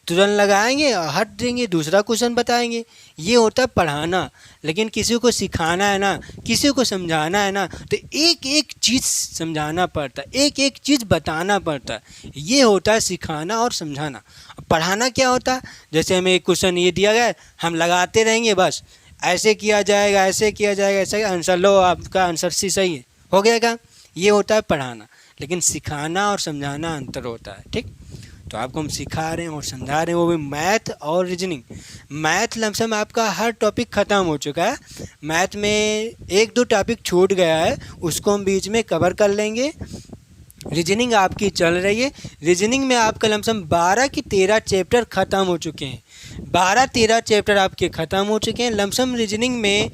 तुरंत लगाएंगे और हट देंगे, दूसरा क्वेश्चन बताएंगे, ये होता है पढ़ाना। लेकिन किसी को सिखाना है ना, किसी को समझाना है ना तो एक एक चीज़ समझाना पड़ता है, एक एक चीज़ बताना पड़ता है। ये होता है सिखाना और समझाना। पढ़ाना क्या होता है, जैसे हमें एक क्वेश्चन ये दिया गया है, हम लगाते रहेंगे, बस ऐसे किया जाएगा, ऐसे किया जाएगा, ऐसे आंसर लो, आपका आंसर सही है, हो गया काम। ये होता है पढ़ाना। लेकिन सिखाना और समझाना अंतर होता है, ठीक। तो आपको हम सिखा रहे हैं और समझा रहे हैं, वो भी मैथ और रीजनिंग। मैथ लमसम आपका हर टॉपिक ख़त्म हो चुका है। मैथ में 1-2 टॉपिक छूट गया है, उसको हम बीच में कवर कर लेंगे। रीजनिंग आपकी चल रही है। रीजनिंग में आपका लमसम 12 की 13 चैप्टर ख़त्म हो चुके हैं। 12-13 चैप्टर आपके ख़त्म हो चुके हैं। लमसम रीजनिंग में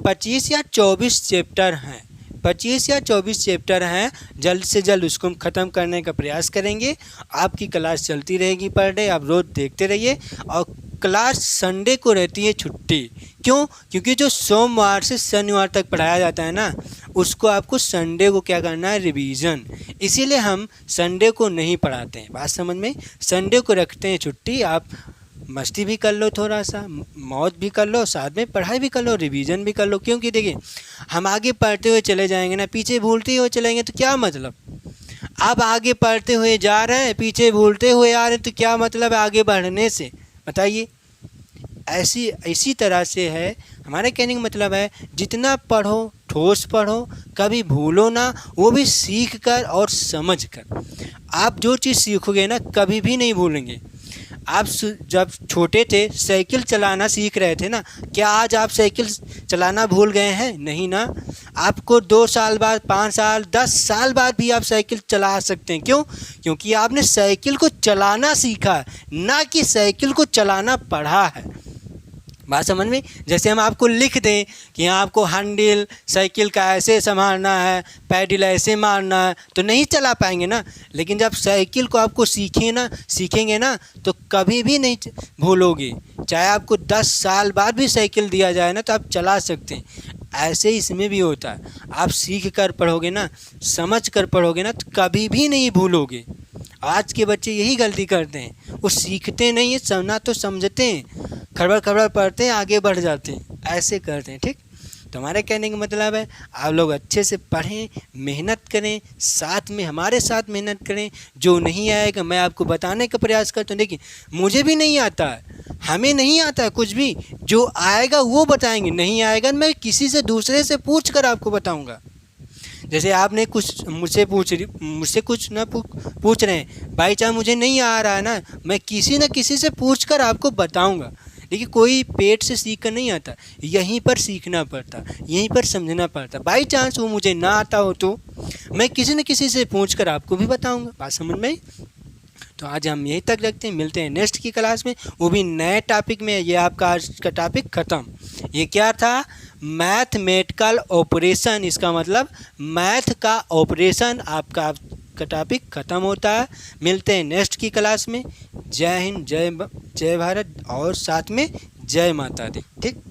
25 या 24 चैप्टर हैं, 25 या 24 चैप्टर हैं। जल्द से जल्द उसको हम ख़त्म करने का प्रयास करेंगे। आपकी क्लास चलती रहेगी पर डे, आप रोज़ देखते रहिए। और क्लास संडे को रहती है छुट्टी। क्यों? क्योंकि जो सोमवार से शनिवार तक पढ़ाया जाता है ना, उसको आपको संडे को क्या करना है, रिवीजन। इसीलिए हम संडे को नहीं पढ़ाते हैं। बात समझ में? संडे को रखते हैं छुट्टी। आप मस्ती भी कर लो, थोड़ा सा मौज भी कर लो, साथ में पढ़ाई भी कर लो, रिवीजन भी कर लो। क्योंकि देखिए हम आगे पढ़ते हुए चले जाएंगे ना, पीछे भूलते हुए चलेंगे तो क्या मतलब। आप आगे बढ़ते हुए जा रहे हैं, पीछे भूलते हुए आ रहे हैं, तो क्या मतलब है आगे बढ़ने से, बताइए। इसी तरह से है, हमारे कहने का मतलब है जितना पढ़ो ठोस पढ़ो, कभी भूलो ना, वो भी सीख कर और समझ कर। आप जो चीज़ सीखोगे ना कभी भी नहीं भूलेंगे। आप जब छोटे थे साइकिल चलाना सीख रहे थे ना, क्या आज आप साइकिल चलाना भूल गए हैं? नहीं ना। आपको 2 साल बाद, 5 साल, 10 साल बाद भी आप साइकिल चला सकते हैं। क्यों? क्योंकि आपने साइकिल को चलाना सीखा, ना कि साइकिल को चलाना पढ़ा है। बात समझ में? जैसे हम आपको लिख दें कि यहाँ आपको हैंडल साइकिल का ऐसे संभालना है, पैडल ऐसे मारना है, तो नहीं चला पाएंगे ना। लेकिन जब साइकिल को आपको सीखेंगे ना तो कभी भी नहीं भूलोगे। चाहे आपको 10 साल बाद भी साइकिल दिया जाए ना तो आप चला सकते हैं। ऐसे ही इसमें भी होता है, आप सीख कर पढ़ोगे ना, समझ कर पढ़ोगे ना, तो कभी भी नहीं भूलोगे। आज के बच्चे यही गलती करते हैं, वो सीखते नहीं है, समझना तो समझते हैं, खड़बड़ खड़बड़ पढ़ते हैं, आगे बढ़ जाते हैं, ऐसे करते हैं। ठीक, तो हमारे कहने का मतलब है आप लोग अच्छे से पढ़ें, मेहनत करें, साथ में हमारे साथ मेहनत करें। जो नहीं आएगा मैं आपको बताने का प्रयास करता हूँ। देखिए मुझे भी नहीं आता है, हमें नहीं आता है कुछ भी, जो आएगा वो बताएंगे, नहीं आएगा मैं किसी से दूसरे से पूछ कर आपको बताऊँगा। जैसे आपने कुछ मुझसे कुछ ना पूछ रहे हैं, बाई चांस मुझे नहीं आ रहा है ना, मैं किसी न किसी से पूछ कर आपको बताऊँगा। देखिए कोई पेट से सीख कर नहीं आता, यहीं पर सीखना पड़ता, यहीं पर समझना पड़ता। बाई चांस वो मुझे ना आता हो तो मैं किसी न किसी से पूछ कर आपको भी बताऊँगा। बात समझ में? तो आज हम यहीं तक रखते हैं, मिलते हैं नेक्स्ट की क्लास में, वो भी नए टॉपिक में। ये आपका आज का टॉपिक ख़त्म। ये क्या था? Mathematical operation. इसका मतलब मैथ का ऑपरेशन आपका टॉपिक ख़त्म होता है। मिलते हैं नेक्स्ट की क्लास में। जय हिंद, जय भारत और साथ में जय माता दी। ठीक।